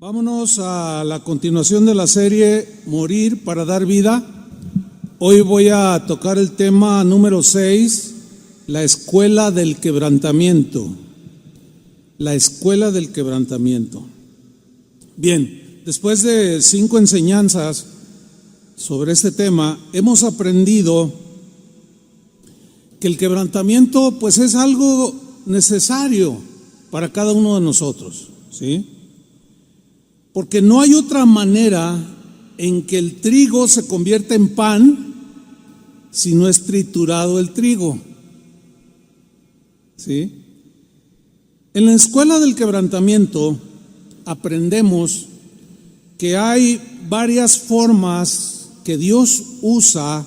Vámonos a la continuación de la serie Morir para dar vida. Hoy voy a tocar el tema número 6, la escuela del quebrantamiento. La escuela del quebrantamiento. Bien, después de 5 enseñanzas sobre este tema, hemos aprendido que el quebrantamiento pues es algo necesario para cada uno de nosotros, ¿sí? Porque no hay otra manera en que el trigo se convierta en pan si no es triturado el trigo, ¿sí? En la escuela del quebrantamiento aprendemos que hay varias formas que Dios usa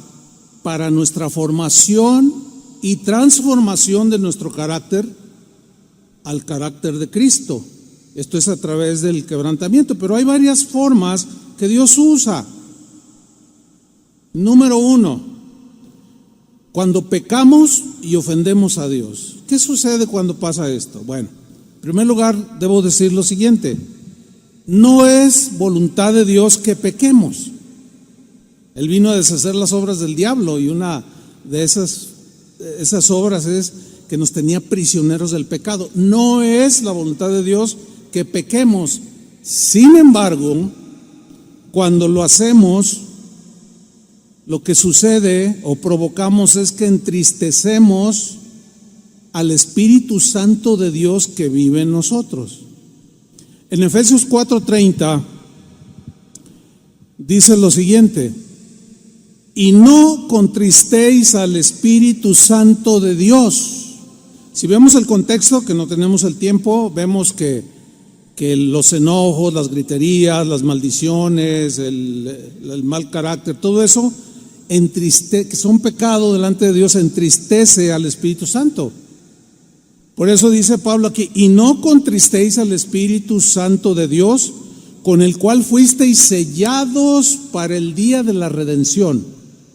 para nuestra formación y transformación de nuestro carácter al carácter de Cristo. Esto es a través del quebrantamiento, pero hay varias formas que Dios usa. Número 1, cuando pecamos y ofendemos a Dios. ¿Qué sucede cuando pasa esto? Bueno, en primer lugar debo decir lo siguiente: no es voluntad de Dios que pequemos. Él vino a deshacer las obras del diablo y una de esas obras es que nos tenía prisioneros del pecado. No es la voluntad de Dios que pequemos. Sin embargo, cuando lo hacemos, lo que sucede o provocamos es que entristecemos al Espíritu Santo de Dios que vive en nosotros. En Efesios 4:30 dice lo siguiente: y no contristéis al Espíritu Santo de Dios. Si vemos el contexto, que no tenemos el tiempo, vemos que los enojos, las griterías, las maldiciones, el mal carácter, todo eso que son pecado delante de Dios, entristece al Espíritu Santo. Por eso dice Pablo aquí: y no contristéis al Espíritu Santo de Dios, con el cual fuisteis sellados para el día de la redención.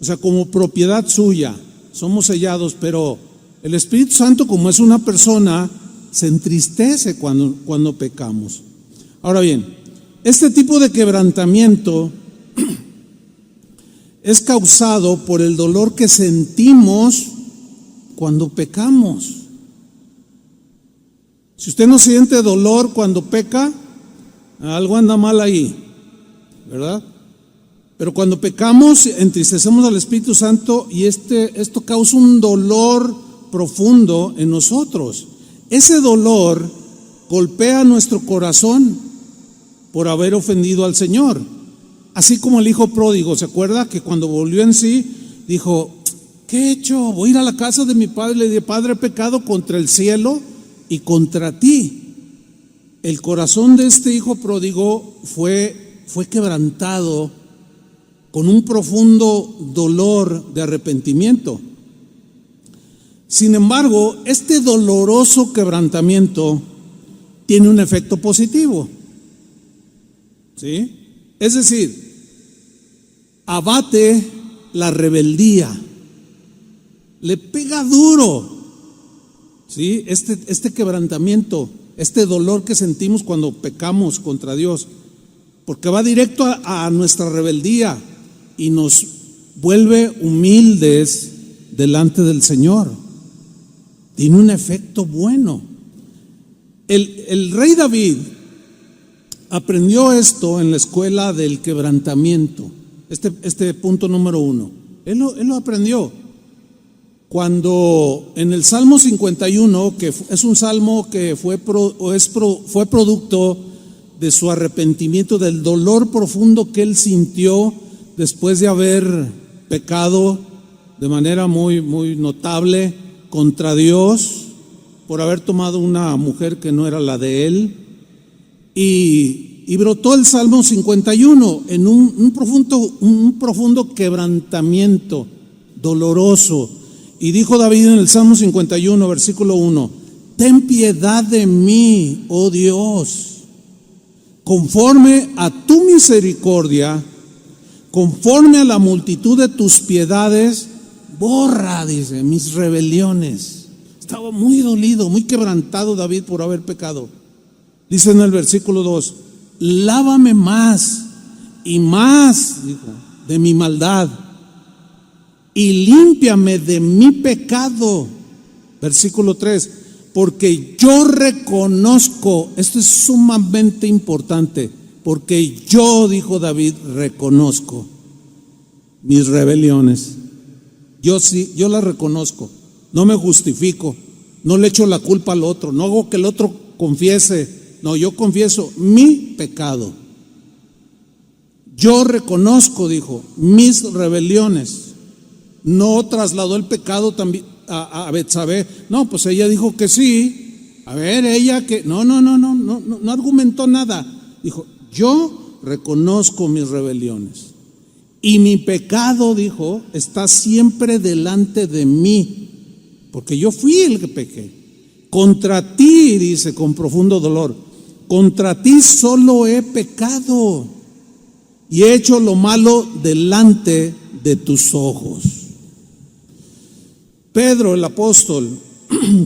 O sea, como propiedad suya somos sellados, pero el Espíritu Santo, como es una persona, se entristece cuando pecamos. Ahora bien, este tipo de quebrantamiento es causado por el dolor que sentimos cuando pecamos. Si usted no siente dolor cuando peca, algo anda mal ahí, ¿verdad? Pero cuando pecamos, entristecemos al Espíritu Santo y esto causa un dolor profundo en nosotros. Ese dolor golpea nuestro corazón por haber ofendido al Señor. Así como el hijo pródigo, ¿se acuerda? Que cuando volvió en sí, dijo: ¿qué he hecho? Voy a ir a la casa de mi padre. Le dije: Padre, he pecado contra el cielo y contra ti. El corazón de este hijo pródigo fue quebrantado con un profundo dolor de arrepentimiento. Sin embargo, este doloroso quebrantamiento tiene un efecto positivo, ¿sí? Es decir, abate la rebeldía, le pega duro, ¿sí? Este quebrantamiento, este dolor que sentimos cuando pecamos contra Dios, porque va directo a nuestra rebeldía y nos vuelve humildes delante del Señor. Tiene un efecto bueno. El rey David aprendió esto en la escuela del quebrantamiento. Este punto número 1. Él lo aprendió cuando en el Salmo 51, que es un salmo que fue producto de su arrepentimiento, del dolor profundo que él sintió después de haber pecado de manera muy, muy notable contra Dios por haber tomado una mujer que no era la de él, y brotó el Salmo 51 en un profundo quebrantamiento doloroso. Y dijo David en el Salmo 51, versículo 1: ten piedad de mí, oh Dios, conforme a tu misericordia, conforme a la multitud de tus piedades, borra, dice, mis rebeliones. Estaba muy dolido, muy quebrantado David por haber pecado. Dice en el versículo 2: lávame más y más, dijo, de mi maldad, y límpiame de mi pecado. Versículo 3, porque yo reconozco, esto es sumamente importante, porque yo, dijo David, reconozco mis rebeliones. Yo sí, yo las reconozco, no me justifico, no le echo la culpa al otro, no hago que el otro confiese, no, yo confieso mi pecado. Yo reconozco, dijo, mis rebeliones. No trasladó el pecado también a Betsabé. No, pues ella dijo que sí. A ver, ella que no argumentó nada. Dijo, yo reconozco mis rebeliones y mi pecado, dijo, está siempre delante de mí, porque yo fui el que pequé. Contra ti, dice con profundo dolor, contra ti solo he pecado y he hecho lo malo delante de tus ojos. Pedro, el apóstol,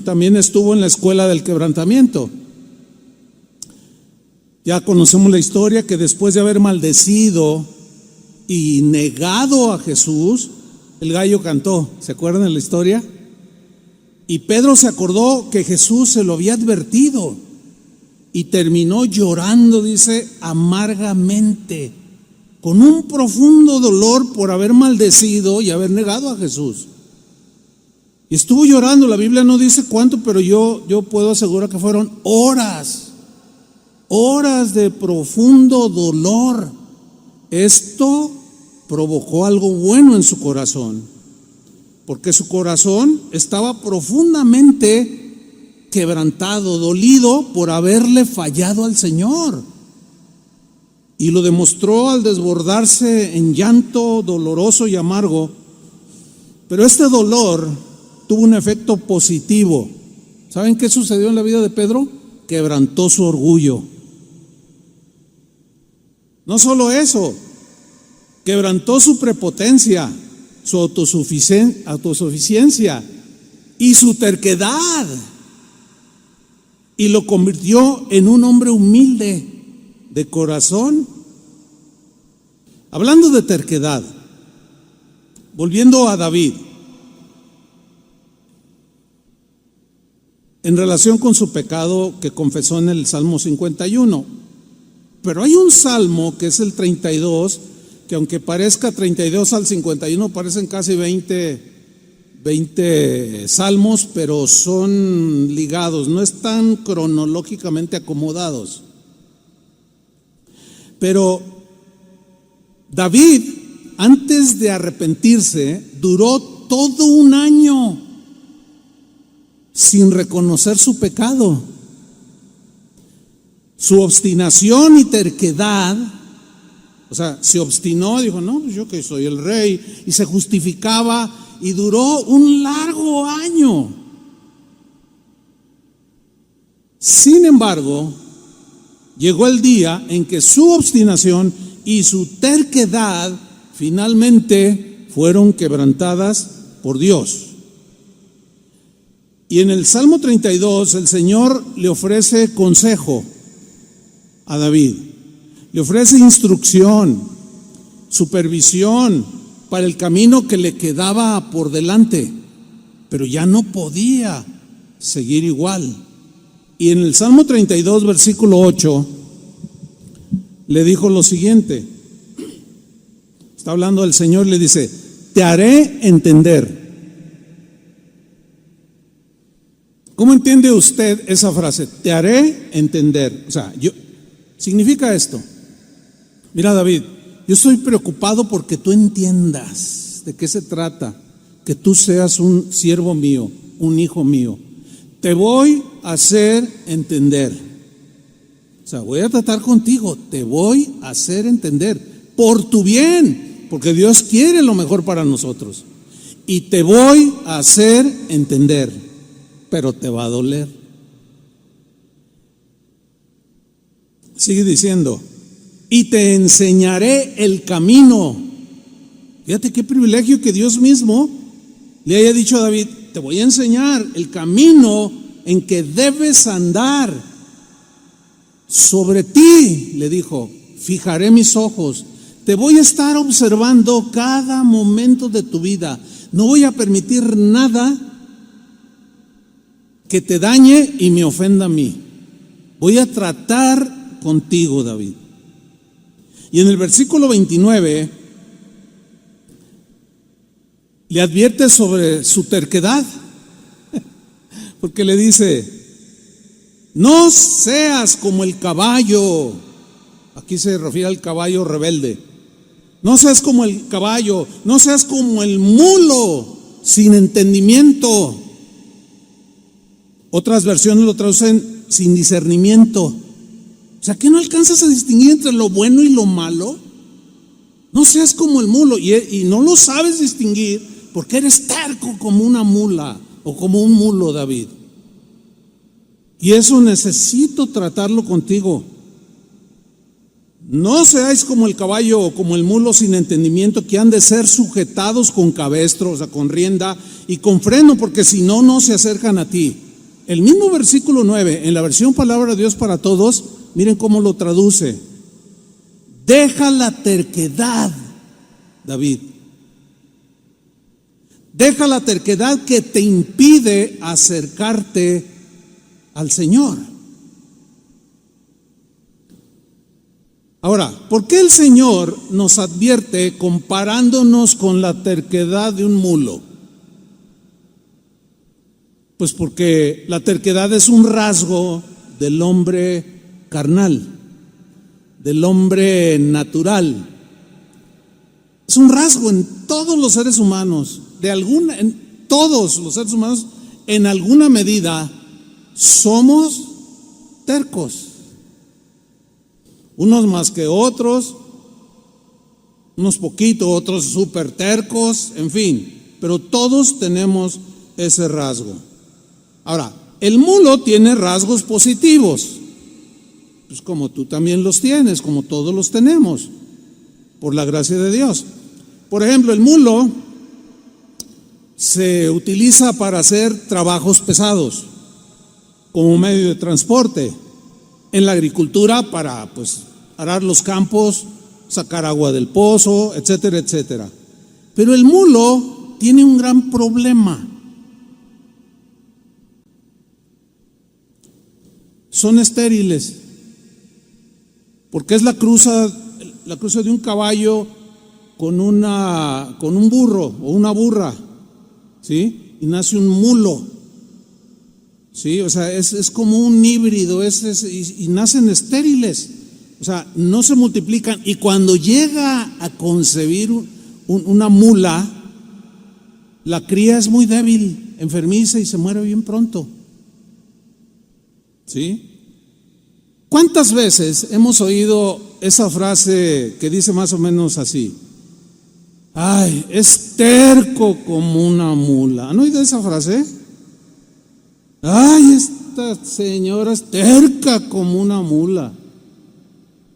también estuvo en la escuela del quebrantamiento. Ya conocemos la historia, que después de haber maldecido y negado a Jesús, el gallo cantó. ¿Se acuerdan de la historia? Y Pedro se acordó que Jesús se lo había advertido y terminó llorando, dice, amargamente, con un profundo dolor por haber maldecido y haber negado a Jesús. Y estuvo llorando, la Biblia no dice cuánto, pero yo puedo asegurar que fueron horas de profundo dolor. Esto provocó algo bueno en su corazón, porque su corazón estaba profundamente quebrantado, dolido por haberle fallado al Señor. Y lo demostró al desbordarse en llanto doloroso y amargo. Pero este dolor tuvo un efecto positivo. ¿Saben qué sucedió en la vida de Pedro? Quebrantó su orgullo. No solo eso, quebrantó su prepotencia, su autosuficiencia y su terquedad, y lo convirtió en un hombre humilde de corazón. Hablando de terquedad, volviendo a David, en relación con su pecado que confesó en el Salmo 51. Pero hay un salmo que es el 32, que aunque parezca 32 al 51, parecen casi 20 salmos, pero son ligados, no están cronológicamente acomodados. Pero David, antes de arrepentirse, duró todo un año sin reconocer su pecado. Su obstinación y terquedad, o sea, se obstinó, dijo, no, pues yo que soy el rey, y se justificaba, y duró un largo año. Sin embargo, llegó el día en que su obstinación y su terquedad finalmente fueron quebrantadas por Dios. Y en el Salmo 32 el Señor le ofrece consejo a David, le ofrece instrucción, supervisión para el camino que le quedaba por delante, pero ya no podía seguir igual. Y en el Salmo 32, versículo 8, le dijo lo siguiente, está hablando el Señor, le dice, te haré entender. ¿Cómo entiende usted esa frase? Te haré entender. O sea, significa esto. Mira, David, yo estoy preocupado porque tú entiendas de qué se trata, que tú seas un siervo mío, un hijo mío. Te voy a hacer entender. O sea, voy a tratar contigo, te voy a hacer entender por tu bien, porque Dios quiere lo mejor para nosotros. Y te voy a hacer entender, pero te va a doler. Sigue diciendo, y te enseñaré el camino. Fíjate qué privilegio que Dios mismo le haya dicho a David, te voy a enseñar el camino en que debes andar. O Sobre ti, le dijo, fijaré mis ojos. Te voy a estar observando cada momento de tu vida. No voy a permitir nada que te dañe y me ofenda a mí. Voy a tratar contigo, David. Y en el versículo 29 le advierte sobre su terquedad, porque le dice: no seas como el caballo. Aquí se refiere al caballo rebelde. No seas como el caballo, no seas como el mulo sin entendimiento. Otras versiones lo traducen sin discernimiento. O sea, ¿que no alcanzas a distinguir entre lo bueno y lo malo? No seas como el mulo, y no lo sabes distinguir porque eres terco como una mula o como un mulo, David. Y eso necesito tratarlo contigo. No seáis como el caballo o como el mulo sin entendimiento, que han de ser sujetados con cabestro, o sea, con rienda y con freno, porque si no, no se acercan a ti. El mismo versículo 9, en la versión Palabra de Dios para Todos, miren cómo lo traduce: deja la terquedad, David. Deja la terquedad que te impide acercarte al Señor. Ahora, ¿por qué el Señor nos advierte comparándonos con la terquedad de un mulo? Pues porque la terquedad es un rasgo del hombre carnal, del hombre natural. Es un rasgo en todos los seres humanos, en todos los seres humanos, en alguna medida somos tercos. Unos más que otros, unos poquitos, otros súper tercos, en fin, pero todos tenemos ese rasgo. Ahora, el mulo tiene rasgos positivos, pues como tú también los tienes, como todos los tenemos, por la gracia de Dios. Por ejemplo, el mulo se utiliza para hacer trabajos pesados, como medio de transporte. En la agricultura para arar los campos, sacar agua del pozo, etcétera, etcétera. Pero el mulo tiene un gran problema. Son estériles, porque es la cruza de un caballo con un burro o una burra, ¿sí? Y nace un mulo. Sí, o sea, es como un híbrido, y nacen estériles, o sea, no se multiplican. Y cuando llega a concebir una mula, la cría es muy débil, enfermiza y se muere bien pronto. ¿Sí? ¿Cuántas veces hemos oído esa frase que dice más o menos así: ay, es terco como una mula? ¿Han oído esa frase? Ay, esta señora es terca como una mula.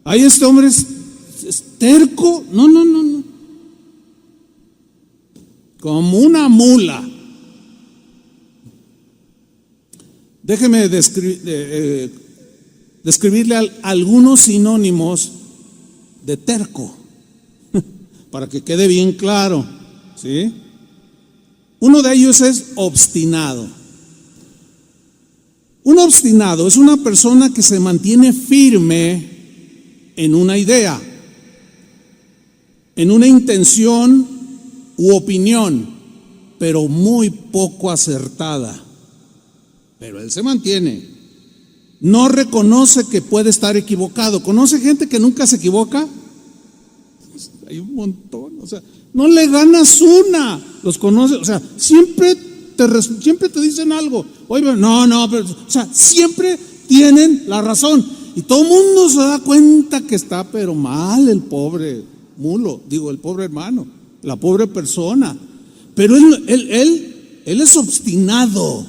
Ay, este hombre es terco. No. Como una mula. Déjeme describirle algunos sinónimos de terco, para que quede bien claro, ¿sí? Uno de ellos es obstinado. Un obstinado es una persona que se mantiene firme en una idea, en una intención u opinión, pero muy poco acertada. Pero él se mantiene. No reconoce que puede estar equivocado. ¿Conoce gente que nunca se equivoca? Hay un montón. O sea, no le ganas una. Los conoce. O sea, siempre te dicen algo. Oye, no, pero, o sea, siempre tienen la razón. Y todo el mundo se da cuenta que está pero mal el pobre mulo, el pobre hermano, la pobre persona. Pero él es obstinado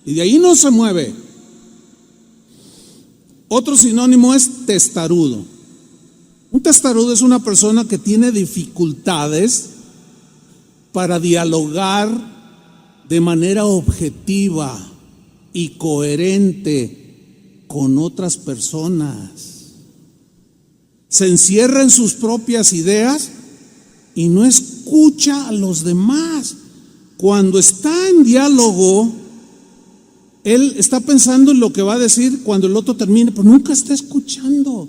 y de ahí no se mueve. Otro sinónimo es testarudo. Un testarudo es una persona que tiene dificultades para dialogar de manera objetiva y coherente con otras personas. Se encierra en sus propias ideas y no escucha a los demás. Cuando está en diálogo, él está pensando en lo que va a decir cuando el otro termine, pero nunca está escuchando.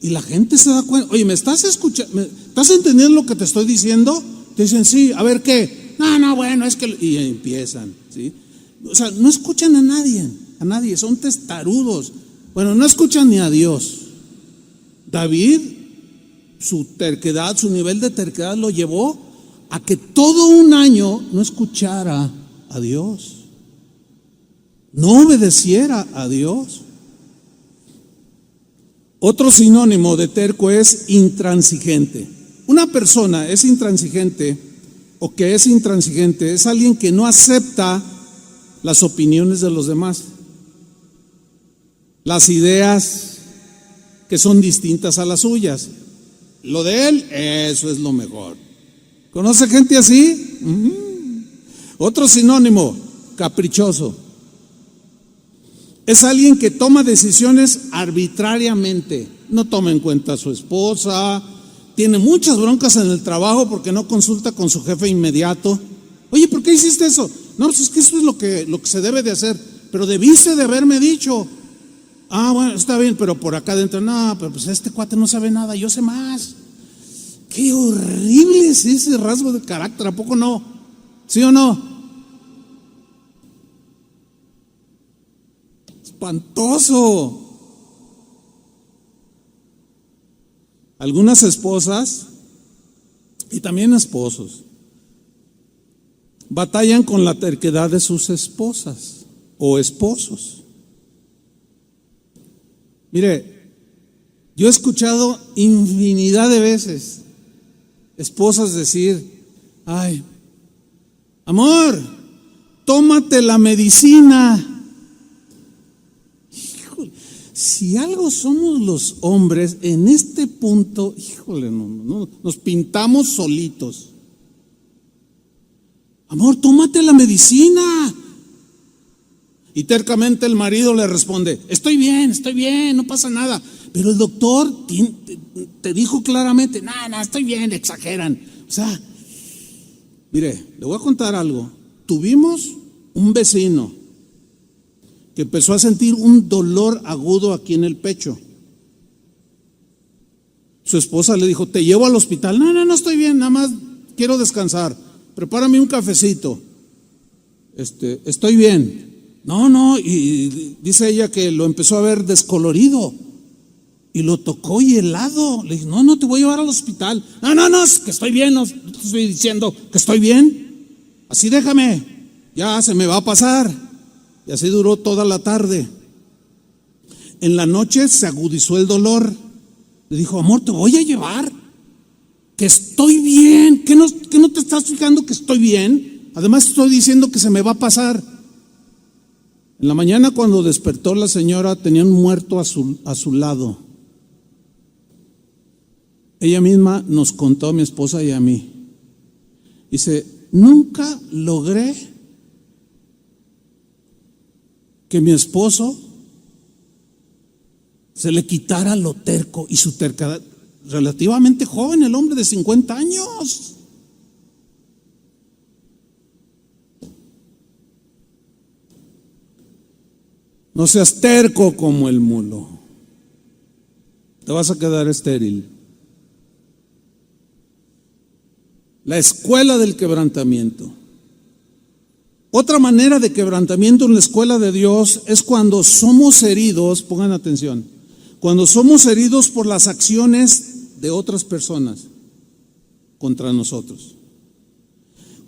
Y la gente se da cuenta, oye, ¿me estás escuchando? ¿Estás entendiendo lo que te estoy diciendo? Te dicen, sí, a ver qué. No, bueno, es que... Y empiezan, ¿sí? O sea, no escuchan a nadie, son testarudos. Bueno, no escuchan ni a Dios. David, su terquedad, su nivel de terquedad lo llevó a que todo un año no escuchara a Dios, no obedeciera a Dios. Otro sinónimo de terco es intransigente. Una persona es intransigente o que es intransigente es alguien que no acepta las opiniones de los demás, las ideas que son distintas a las suyas. Lo de él, eso es lo mejor. ¿Conoce gente así? Otro sinónimo, caprichoso. Es alguien que toma decisiones arbitrariamente, no toma en cuenta a su esposa, tiene muchas broncas en el trabajo porque no consulta con su jefe inmediato. Oye, ¿por qué hiciste eso? No, pues es que eso es lo que se debe de hacer, pero debiste de haberme dicho. Ah, bueno, está bien, pero por acá adentro, no, pero pues este cuate no sabe nada, yo sé más. Qué horrible es ese rasgo de carácter, ¿a poco no? ¿Sí o no? Espantoso. Algunas esposas y también esposos batallan con la terquedad de sus esposas o esposos. Mire, yo he escuchado infinidad de veces esposas decir, ay, amor, tómate la medicina. Híjole, si algo somos los hombres en este punto, híjole, no, nos pintamos solitos. Amor, tómate la medicina. Y tercamente el marido le responde, estoy bien, no pasa nada. Pero el doctor te dijo claramente, no, estoy bien, exageran. O sea, mire, le voy a contar algo. Tuvimos un vecino que empezó a sentir un dolor agudo aquí en el pecho. Su esposa le dijo, te llevo al hospital. No, estoy bien, nada más quiero descansar. Prepárame un cafecito. Estoy bien. No, y dice ella que lo empezó a ver descolorido y lo tocó y helado. Le dije, no, te voy a llevar al hospital. No, es que estoy bien, no te estoy diciendo que estoy bien. Así déjame, ya se me va a pasar. Y así duró toda la tarde. En la noche se agudizó el dolor. Le dijo, amor, te voy a llevar, que estoy bien, que no te estás fijando que estoy bien. Además estoy diciendo que se me va a pasar. En la mañana cuando despertó la señora tenía un muerto a su lado. Ella misma nos contó, a mi esposa y a mí. Dice, nunca logré que mi esposo se le quitara lo terco y su terquedad. Relativamente joven, el hombre de 50 años. No seas terco como el mulo. Te vas a quedar estéril. La escuela del quebrantamiento. Otra manera de quebrantamiento en la escuela de Dios es cuando somos heridos, pongan atención, cuando somos heridos por las acciones de otras personas contra nosotros.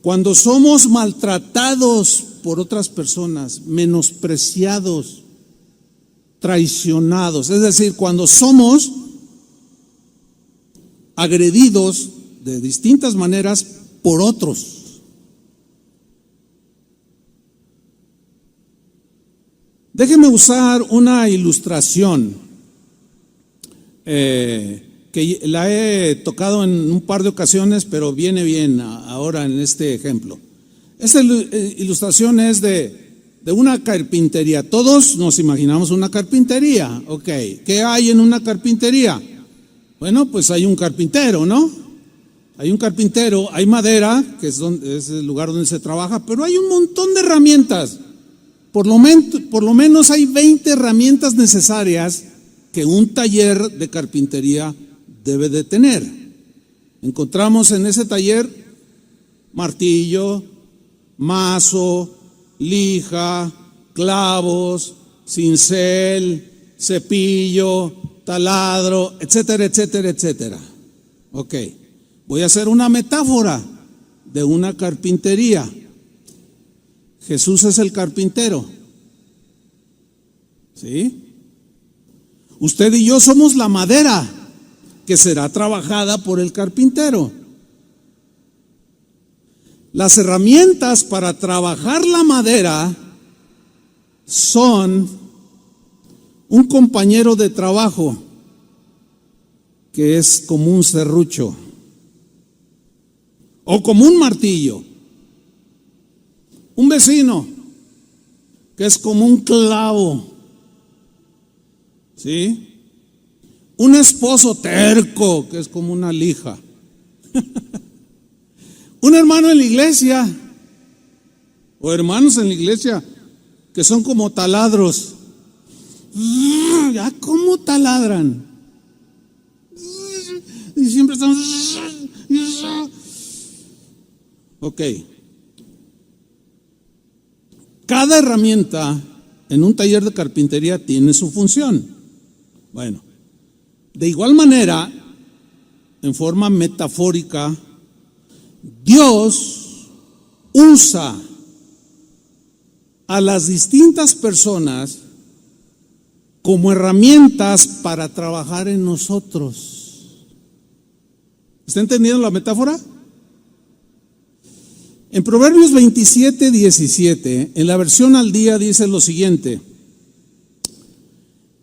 Cuando somos maltratados por otras personas, menospreciados, traicionados, es decir, cuando somos agredidos de distintas maneras por otros. Déjeme usar una ilustración que la he tocado en un par de ocasiones, pero viene bien ahora en este ejemplo. Esta ilustración es de de una carpintería. Todos nos imaginamos una carpintería, ok. ¿Qué hay en una carpintería? Bueno, pues hay un carpintero, ¿no? Hay un carpintero, hay madera, que es el lugar donde se trabaja, pero hay un montón de herramientas. Por lo menos hay 20 herramientas necesarias que un taller de carpintería debe de tener. Encontramos en ese taller martillo, mazo, lija, clavos, cincel, cepillo, taladro, etcétera, etcétera, etcétera. Ok, voy a hacer una metáfora de una carpintería. Jesús es el carpintero, ¿sí? Usted y yo somos la madera que será trabajada por el carpintero. Las herramientas para trabajar la madera son un compañero de trabajo que es como un serrucho o como un martillo, un vecino que es como un clavo, ¿sí? Un esposo terco que es como una lija. Un hermano en la iglesia o hermanos en la iglesia que son como taladros. ¿Ya cómo taladran? Y siempre están. Ok. Cada herramienta en un taller de carpintería tiene su función. Bueno, de igual manera, en forma metafórica, Dios usa a las distintas personas como herramientas para trabajar en nosotros. ¿Está entendiendo la metáfora? En Proverbios 27:17, en la versión al día dice lo siguiente: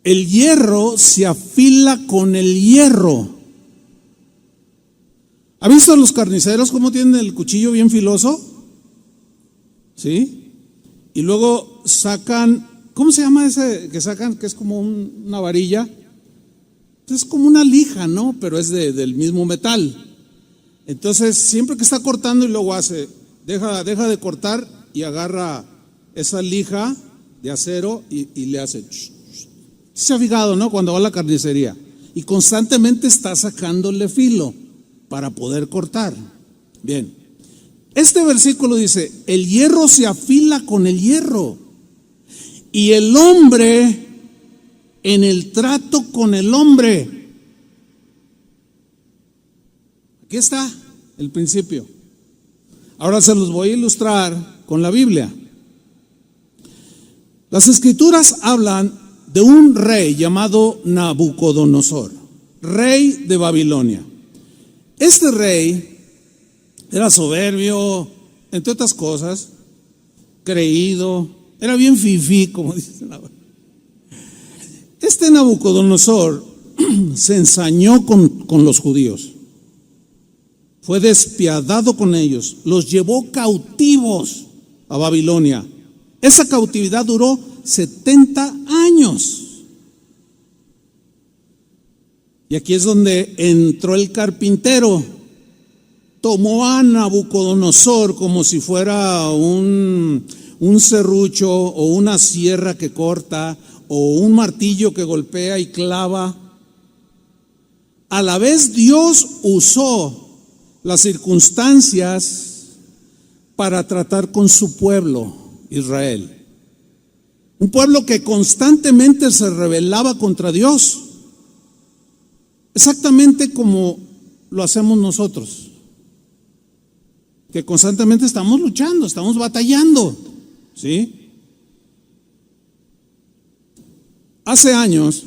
el hierro se afila con el hierro. ¿Ha visto a los carniceros cómo tienen el cuchillo bien filoso? ¿Sí? Y luego sacan, ¿cómo se llama ese que sacan? Que es como una varilla. Es como una lija, ¿no? Pero es del mismo metal. Entonces, siempre que está cortando y luego deja de cortar y agarra esa lija de acero y le hace. Se ha fijado, ¿no? Cuando va a la carnicería y constantemente está sacándole filo para poder cortar. Bien, este versículo dice: el hierro se afila con el hierro, y el hombre en el trato con el hombre. Aquí está el principio. Ahora se los voy a ilustrar con la Biblia. Las escrituras hablan de un rey llamado Nabucodonosor, rey de Babilonia. Este rey era soberbio, entre otras cosas, creído, era bien fifí, como dicen ahora. Este Nabucodonosor se ensañó con los judíos, fue despiadado con ellos, los llevó cautivos a Babilonia. Esa cautividad duró 70 años. Y aquí es donde entró el carpintero. Tomó a Nabucodonosor como si fuera un serrucho o una sierra que corta o un martillo que golpea y clava. A la vez Dios usó las circunstancias para tratar con su pueblo, Israel. Un pueblo que constantemente se rebelaba contra Dios. Exactamente como lo hacemos nosotros, que constantemente estamos luchando, estamos batallando, ¿sí? Hace años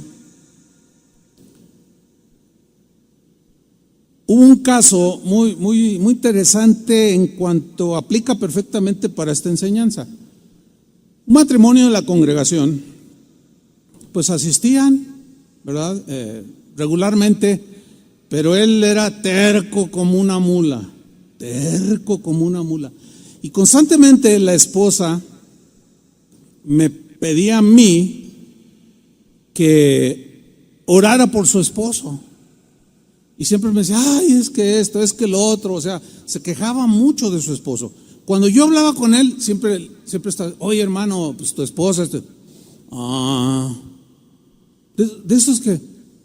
hubo un caso muy interesante en cuanto aplica perfectamente para esta enseñanza. Un matrimonio de la congregación, pues asistían, ¿verdad? Regularmente, pero él era terco como una mula, y constantemente la esposa me pedía a mí que orara por su esposo. Y siempre me decía, ay, es que esto, es que lo otro. O sea, se quejaba mucho de su esposo. Cuando yo hablaba con él, siempre estaba, oye hermano, pues tu esposa, de esos que,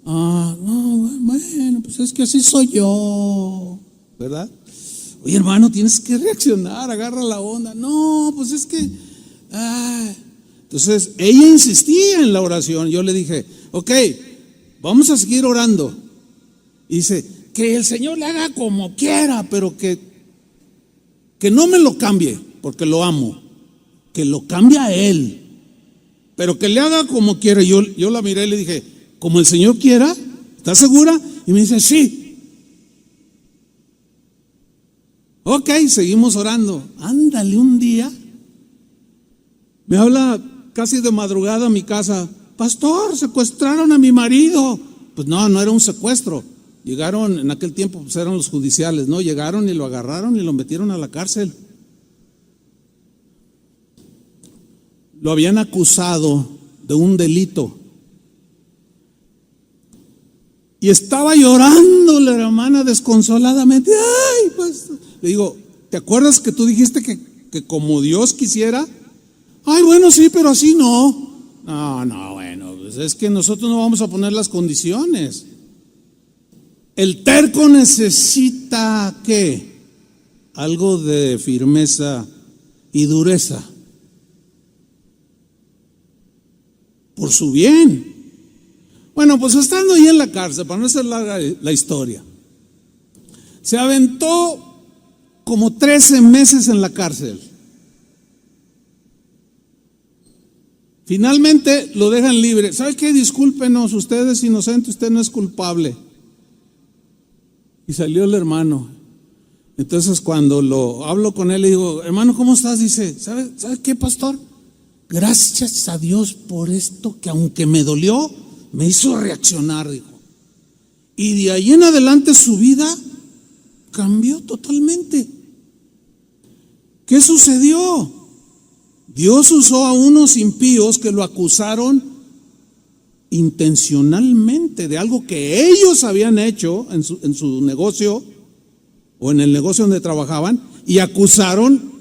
no, bueno, pues es que así soy yo, ¿verdad? Oye hermano, tienes que reaccionar, agarra la onda. No, pues es que, Entonces, ella insistía en la oración. Yo le dije, ok, vamos a seguir orando. Y dice, que el Señor le haga como quiera, pero que no me lo cambie, porque lo amo. Que lo cambie a Él, pero que le haga como quiera. Yo la miré y le dije, como el Señor quiera, ¿estás segura? Y me dice, sí. Ok, seguimos orando. Ándale, un día me habla casi de madrugada a mi casa, pastor, secuestraron a mi marido. Pues no era un secuestro. Llegaron, en aquel tiempo pues eran los judiciales, ¿no? Llegaron y lo agarraron y lo metieron a la cárcel. Lo habían acusado de un delito. Y estaba llorando la hermana desconsoladamente. Ay, pues, le digo, ¿te acuerdas que tú dijiste que como Dios quisiera? Ay, bueno, sí, pero así no. No, bueno, pues es que nosotros no vamos a poner las condiciones. El terco necesita, ¿qué? Algo de firmeza y dureza. Por su bien. Bueno, pues estando ahí en la cárcel, para no hacer larga la historia, se aventó como 13 meses en la cárcel. Finalmente lo dejan libre. ¿Sabe qué? Discúlpenos, usted es inocente, usted no es culpable. Y salió el hermano. Entonces cuando lo hablo con él, le digo, hermano, ¿cómo estás? Dice, ¿sabe qué, pastor? Gracias a Dios por esto que aunque me dolió, me hizo reaccionar, dijo. Y de ahí en adelante su vida cambió totalmente. ¿Qué sucedió? Dios usó a unos impíos que lo acusaron intencionalmente de algo que ellos habían hecho en su negocio o en el negocio donde trabajaban, y acusaron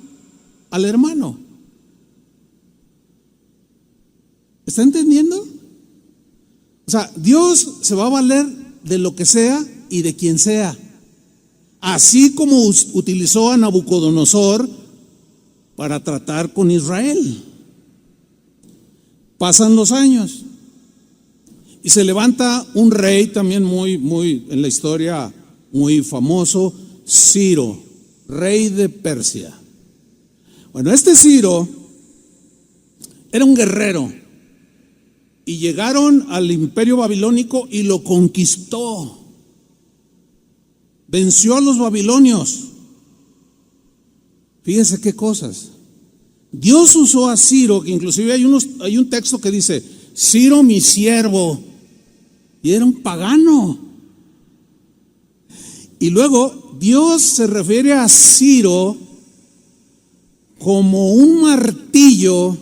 al hermano. ¿Está entendiendo? O sea, Dios se va a valer de lo que sea y de quien sea. Así como utilizó a Nabucodonosor para tratar con Israel. Pasan los años y se levanta un rey también muy en la historia muy famoso, Ciro, rey de Persia. Bueno, este Ciro era un guerrero y llegaron al imperio babilónico y lo conquistó. Venció a los babilonios. Fíjense qué cosas. Dios usó a Ciro, que inclusive hay un texto que dice, Ciro mi siervo, y era un pagano. Y luego Dios se refiere a Ciro como un martillo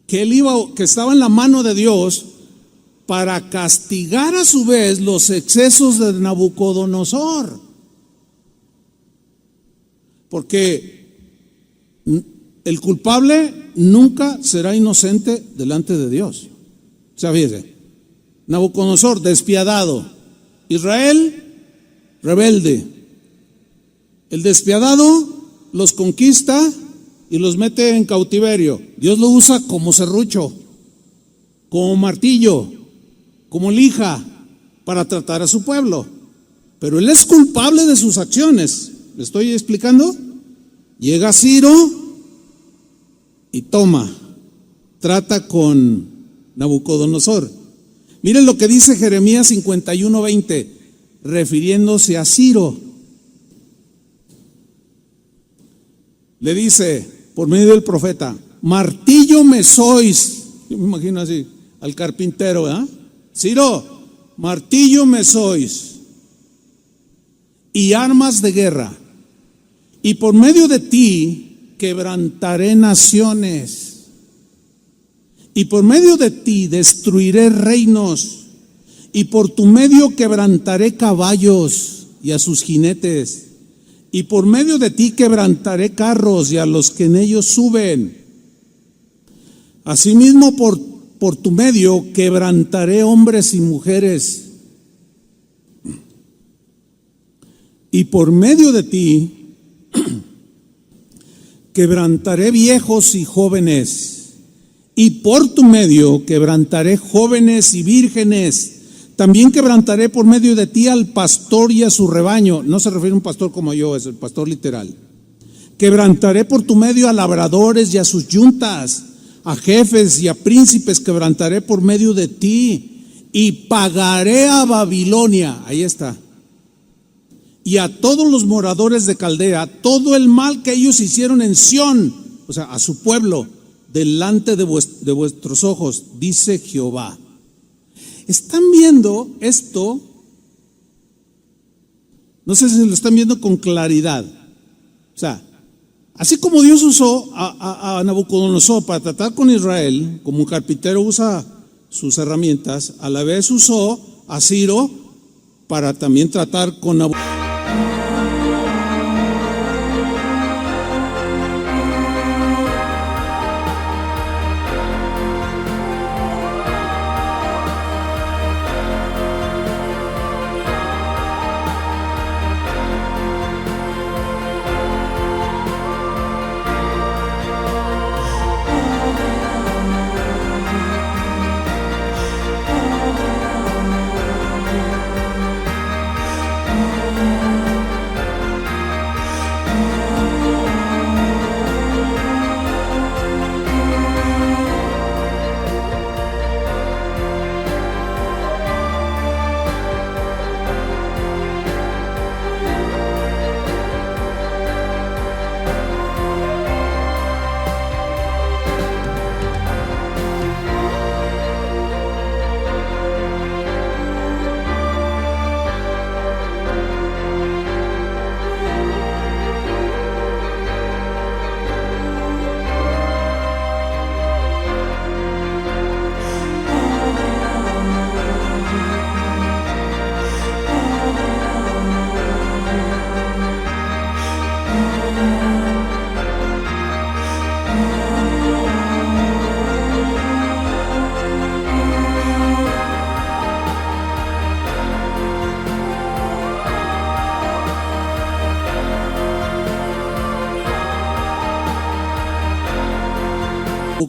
que estaba en la mano de Dios para castigar a su vez los excesos de Nabucodonosor. Porque el culpable nunca será inocente delante de Dios. O sea, fíjese, Nabucodonosor, despiadado. Israel, rebelde. El despiadado los conquista y los mete en cautiverio. Dios lo usa como serrucho, como martillo, como lija para tratar a su pueblo. Pero él es culpable de sus acciones. ¿Me estoy explicando? Llega Ciro y trata con Nabucodonosor. Miren lo que dice Jeremías 51:20, refiriéndose a Ciro. Le dice, por medio del profeta, martillo me sois. Yo me imagino así, al carpintero, ¿eh? Ciro, martillo me sois, y armas de guerra. Y por medio de ti, quebrantaré naciones, y por medio de ti destruiré reinos, y por tu medio quebrantaré caballos y a sus jinetes, y por medio de ti quebrantaré carros y a los que en ellos suben. Asimismo, por tu medio quebrantaré hombres y mujeres, y por medio de ti quebrantaré viejos y jóvenes, y por tu medio quebrantaré jóvenes y vírgenes. También quebrantaré por medio de ti al pastor y a su rebaño. No se refiere a un pastor como yo, es el pastor literal. Quebrantaré por tu medio a labradores y a sus yuntas, a jefes y a príncipes quebrantaré por medio de ti, y pagaré a Babilonia, ahí está, y a todos los moradores de Caldea todo el mal que ellos hicieron en Sión, o sea, a su pueblo, delante de vuestros ojos, dice Jehová. ¿Están viendo esto? No sé si lo están viendo con claridad. O sea, así como Dios usó a Nabucodonosor para tratar con Israel, como un carpintero usa sus herramientas, a la vez usó a Ciro para también tratar con Nabucodonosor.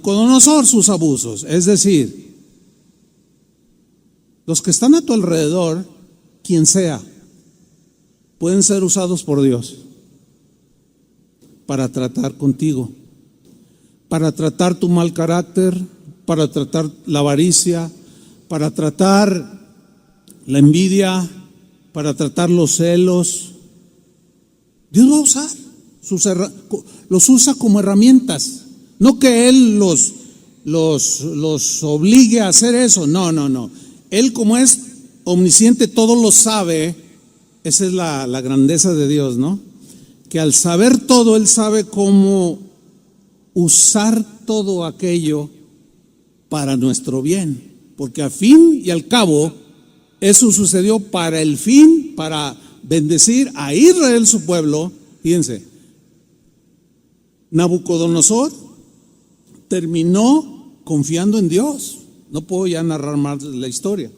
Nabucodonosor sus abusos, es decir, los que están a tu alrededor, quien sea, pueden ser usados por Dios para tratar contigo, para tratar tu mal carácter, para tratar la avaricia, para tratar la envidia, para tratar los celos. Dios va a usar, los usa como herramientas. No que Él los obligue a hacer eso, no. Él, como es omnisciente, todo lo sabe. Esa es la grandeza de Dios, ¿no? Que al saber todo, Él sabe cómo usar todo aquello para nuestro bien. Porque al fin y al cabo, eso sucedió para el fin, para bendecir a Israel, su pueblo. Fíjense, Nabucodonosor terminó confiando en Dios. No puedo ya narrar más la historia,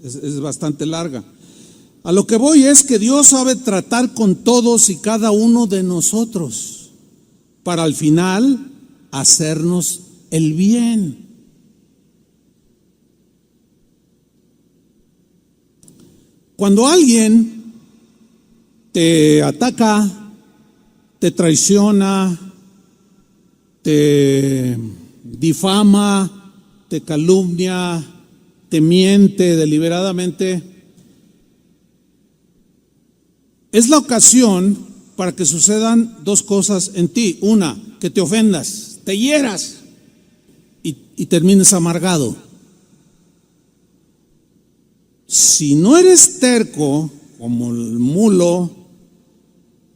es bastante larga. A lo que voy es que Dios sabe tratar con todos y cada uno de nosotros para al final hacernos el bien. Cuando alguien te ataca, te traiciona, te difama, te calumnia, te miente deliberadamente, es la ocasión para que sucedan dos cosas en ti. Una, que te ofendas, te hieras y termines amargado. Si no eres terco, como el mulo,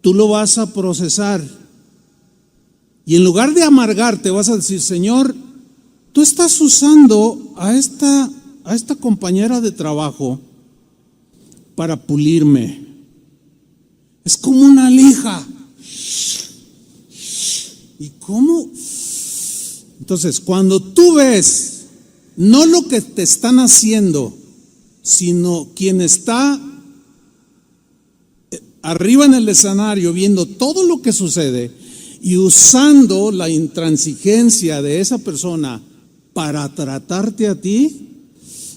tú lo vas a procesar Y en lugar de amargarte, vas a decir: Señor, tú estás usando a esta compañera de trabajo para pulirme. Es como una lija. ¿Y cómo? Entonces, cuando tú ves no lo que te están haciendo, sino quien está arriba en el escenario viendo todo lo que sucede y usando la intransigencia de esa persona para tratarte a ti,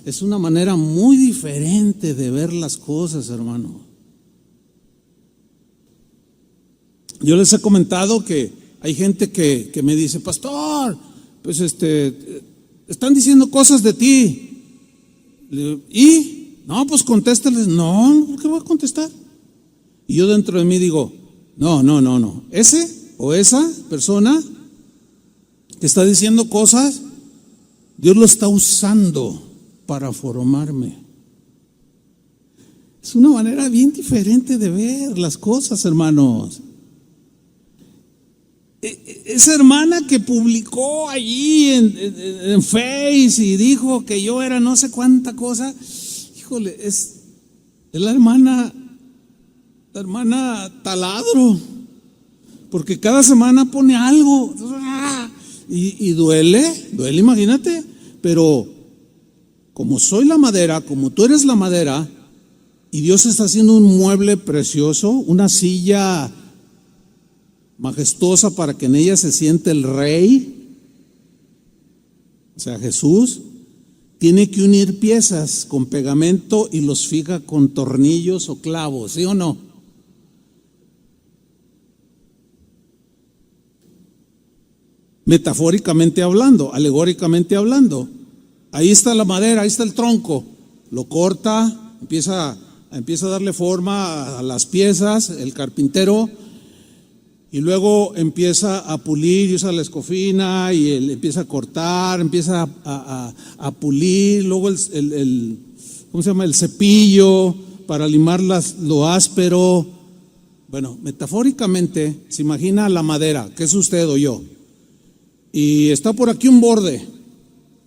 es una manera muy diferente de ver las cosas, hermano. Yo les he comentado que hay gente que me dice: pastor, pues están diciendo cosas de ti. ¿Y? No, pues contéstales. No, ¿por qué voy a contestar? Y yo dentro de mí digo: no. Ese o esa persona que está diciendo cosas, Dios lo está usando para formarme. Es una manera bien diferente de ver las cosas, hermanos. Esa hermana que publicó allí en Face y dijo que yo era no sé cuánta cosa, híjole, es la hermana taladro, porque cada semana pone algo y duele, imagínate. Pero como soy la madera, como tú eres la madera, y Dios está haciendo un mueble precioso, una silla majestuosa para que en ella se siente el rey, o sea, Jesús, tiene que unir piezas con pegamento y los fija con tornillos o clavos, ¿sí o no? Metafóricamente hablando, alegóricamente hablando. Ahí está la madera, ahí está el tronco, lo corta, empieza a darle forma a las piezas, el carpintero. Y luego empieza a pulir y usa la escofina y él empieza a cortar, empieza a pulir. Luego ¿cómo se llama? El cepillo para limar lo áspero. Bueno, metafóricamente se imagina la madera, que es usted o yo. Y está por aquí un borde,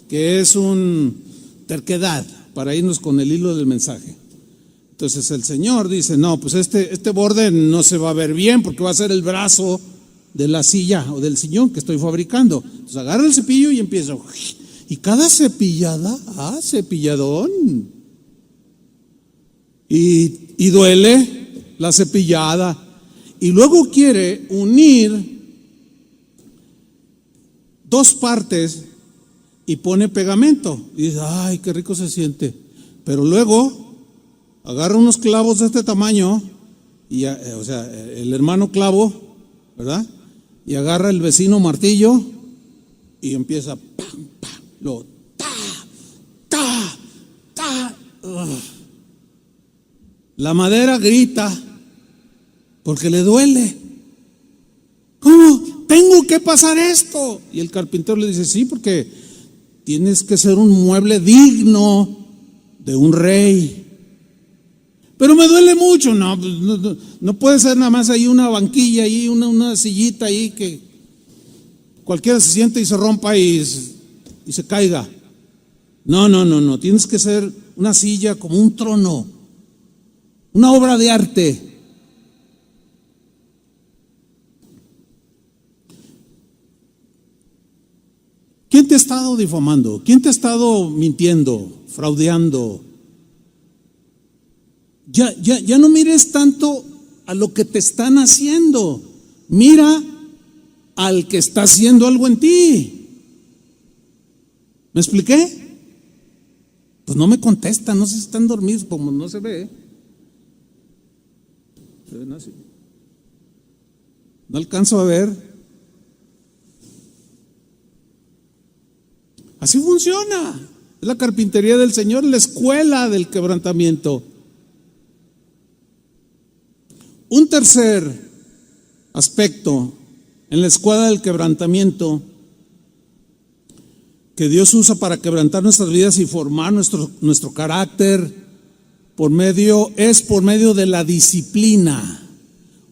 que es un terquedad, para irnos con el hilo del mensaje. Entonces el Señor dice: no, pues este borde no se va a ver bien porque va a ser el brazo de la silla o del sillón que estoy fabricando. Entonces agarra el cepillo y empieza. Y cada cepillada, cepilladón. Y duele la cepillada. Y luego quiere unir dos partes y pone pegamento. Y dice: ay, qué rico se siente. Pero luego agarra unos clavos de este tamaño, y o sea, el hermano clavo, ¿verdad? Y agarra el vecino martillo y empieza pam, pam, lo ta. La madera grita porque le duele. ¿Cómo? Tengo que pasar esto. Y el carpintero le dice: sí, porque tienes que ser un mueble digno de un rey. Pero me duele mucho. No puede ser nada más ahí una banquilla, ahí una sillita ahí que cualquiera se siente y se rompa y se caiga. No, tienes que ser una silla como un trono, una obra de arte. ¿Quién te ha estado difamando? ¿Quién te ha estado mintiendo, fraudeando? Ya no mires tanto a lo que te están haciendo. Mira al que está haciendo algo en ti. ¿Me expliqué? Pues no me contestan, no sé si están dormidos, como no se ve. Se ven así. No alcanzo a ver. Así funciona. Es la carpintería del Señor, la escuela del quebrantamiento. Un tercer aspecto en la escuela del quebrantamiento que Dios usa para quebrantar nuestras vidas y formar nuestro carácter por medio de la disciplina.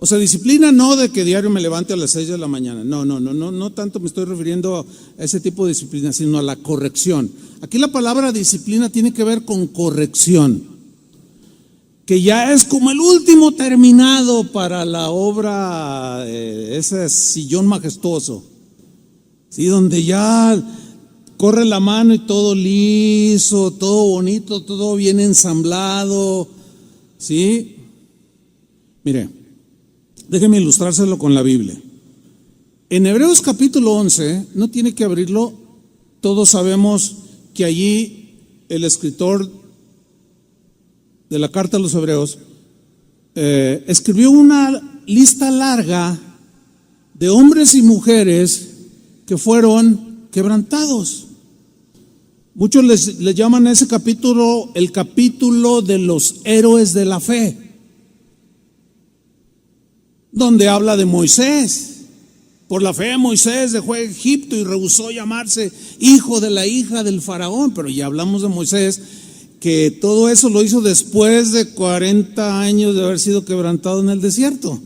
O sea, disciplina no de que diario me levante a las 6 de la mañana. No tanto me estoy refiriendo a ese tipo de disciplina, sino a la corrección. Aquí la palabra disciplina tiene que ver con corrección, que ya es como el último terminado para la obra, ese sillón majestuoso, ¿sí? Donde ya corre la mano y todo liso, todo bonito, todo bien ensamblado, ¿sí? Mire, déjeme ilustrárselo con la Biblia. En Hebreos capítulo 11, no tiene que abrirlo, todos sabemos que allí el escritor de la carta a los Hebreos escribió una lista larga de hombres y mujeres que fueron quebrantados. Muchos les llaman a ese capítulo el capítulo de los héroes de la fe, donde habla de Moisés. Por la fe Moisés dejó Egipto y rehusó llamarse hijo de la hija del faraón, pero ya hablamos de Moisés, que todo eso lo hizo después de 40 años de haber sido quebrantado en el desierto.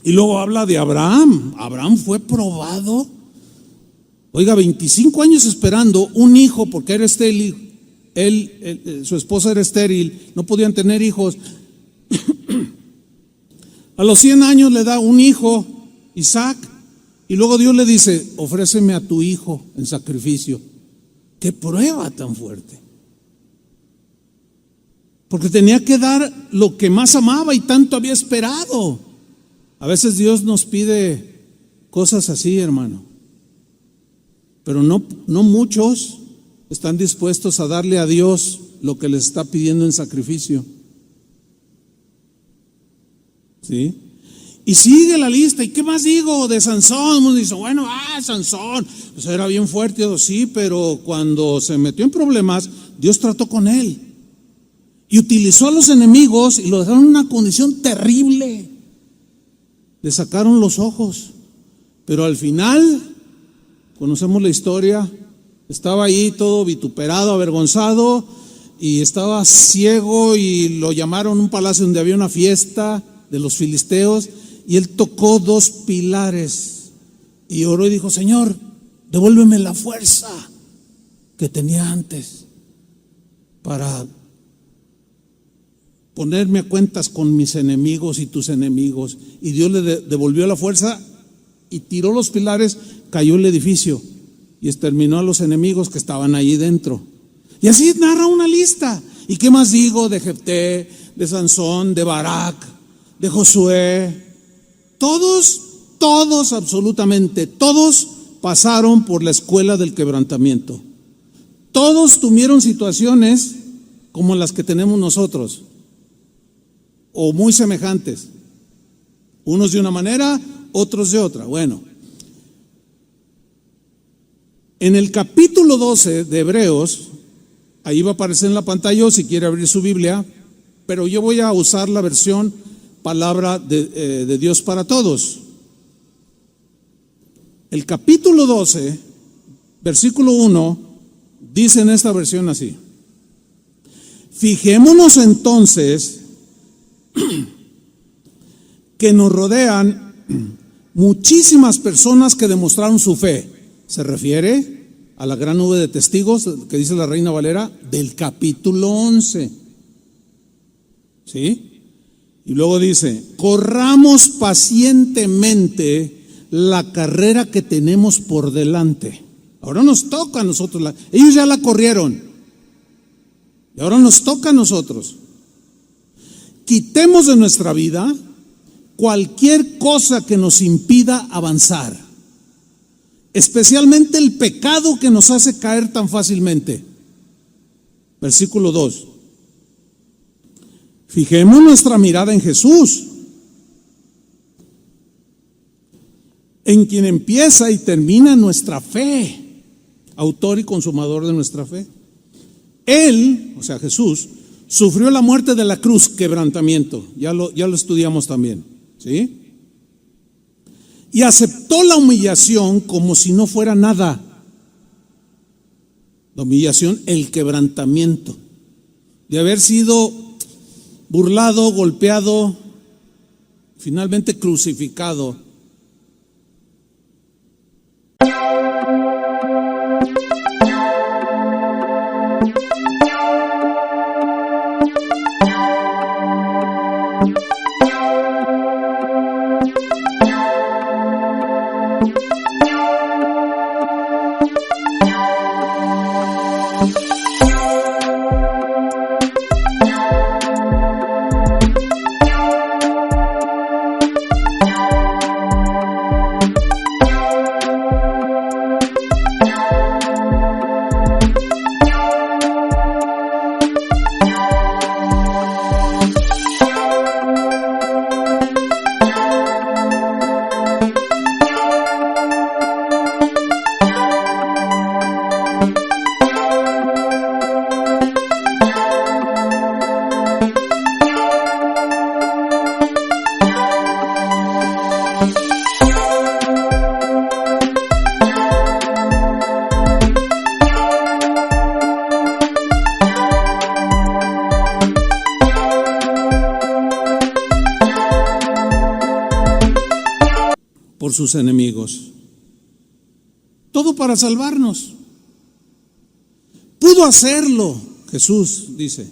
Y luego habla de Abraham. Abraham fue probado, oiga, 25 años esperando un hijo porque era estéril. Su esposa era estéril, no podían tener hijos. A los 100 años le da un hijo, Isaac, y luego Dios le dice: ofréceme a tu hijo en sacrificio. ¡Qué prueba tan fuerte! Porque tenía que dar lo que más amaba y tanto había esperado. A veces Dios nos pide cosas así, hermano, pero no muchos están dispuestos a darle a Dios lo que les está pidiendo en sacrificio. ¿Sí? Y sigue la lista. ¿Y qué más digo de Sansón? Uno dice, bueno, Sansón, pues era bien fuerte, sí, pero cuando se metió en problemas, Dios trató con él y utilizó a los enemigos y lo dejaron en una condición terrible. Le sacaron los ojos, pero al final, conocemos la historia, estaba ahí todo vituperado, avergonzado, y estaba ciego, y lo llamaron a un palacio donde había una fiesta de los filisteos, y él tocó 2 pilares y oró y dijo: Señor, devuélveme la fuerza que tenía antes para ponerme a cuentas con mis enemigos y tus enemigos. Y Dios le devolvió la fuerza y tiró los pilares, cayó el edificio y exterminó a los enemigos que estaban allí dentro. Y así narra una lista. ¿Y qué más digo de Jefté, de Sansón, de Barak, de Josué? Todos, absolutamente todos pasaron por la escuela del quebrantamiento. Todos tuvieron situaciones como las que tenemos nosotros, o muy semejantes, unos de una manera, otros de otra. Bueno, en el capítulo 12 de Hebreos, ahí va a aparecer en la pantalla, o si quiere abrir su Biblia, pero yo voy a usar la versión palabra de Dios para todos. El capítulo 12, versículo 1, dice en esta versión así: fijémonos entonces que nos rodean muchísimas personas que demostraron su fe. Se refiere a la gran nube de testigos que dice la Reina Valera del capítulo 11. ¿Sí? Y luego dice: corramos pacientemente la carrera que tenemos por delante. Ahora nos toca a nosotros, ellos ya la corrieron, y ahora nos toca a nosotros. Quitemos de nuestra vida cualquier cosa que nos impida avanzar, especialmente el pecado que nos hace caer tan fácilmente. Versículo 2: fijemos nuestra mirada en Jesús, en quien empieza y termina nuestra fe, autor y consumador de nuestra fe. Él, o sea Jesús, sufrió la muerte de la cruz, quebrantamiento, ya lo estudiamos también, ¿sí? Y aceptó la humillación como si no fuera nada. La humillación, el quebrantamiento de haber sido burlado, golpeado, finalmente crucificado. Por sus enemigos. Todo para salvarnos. Pudo hacerlo, Jesús dice,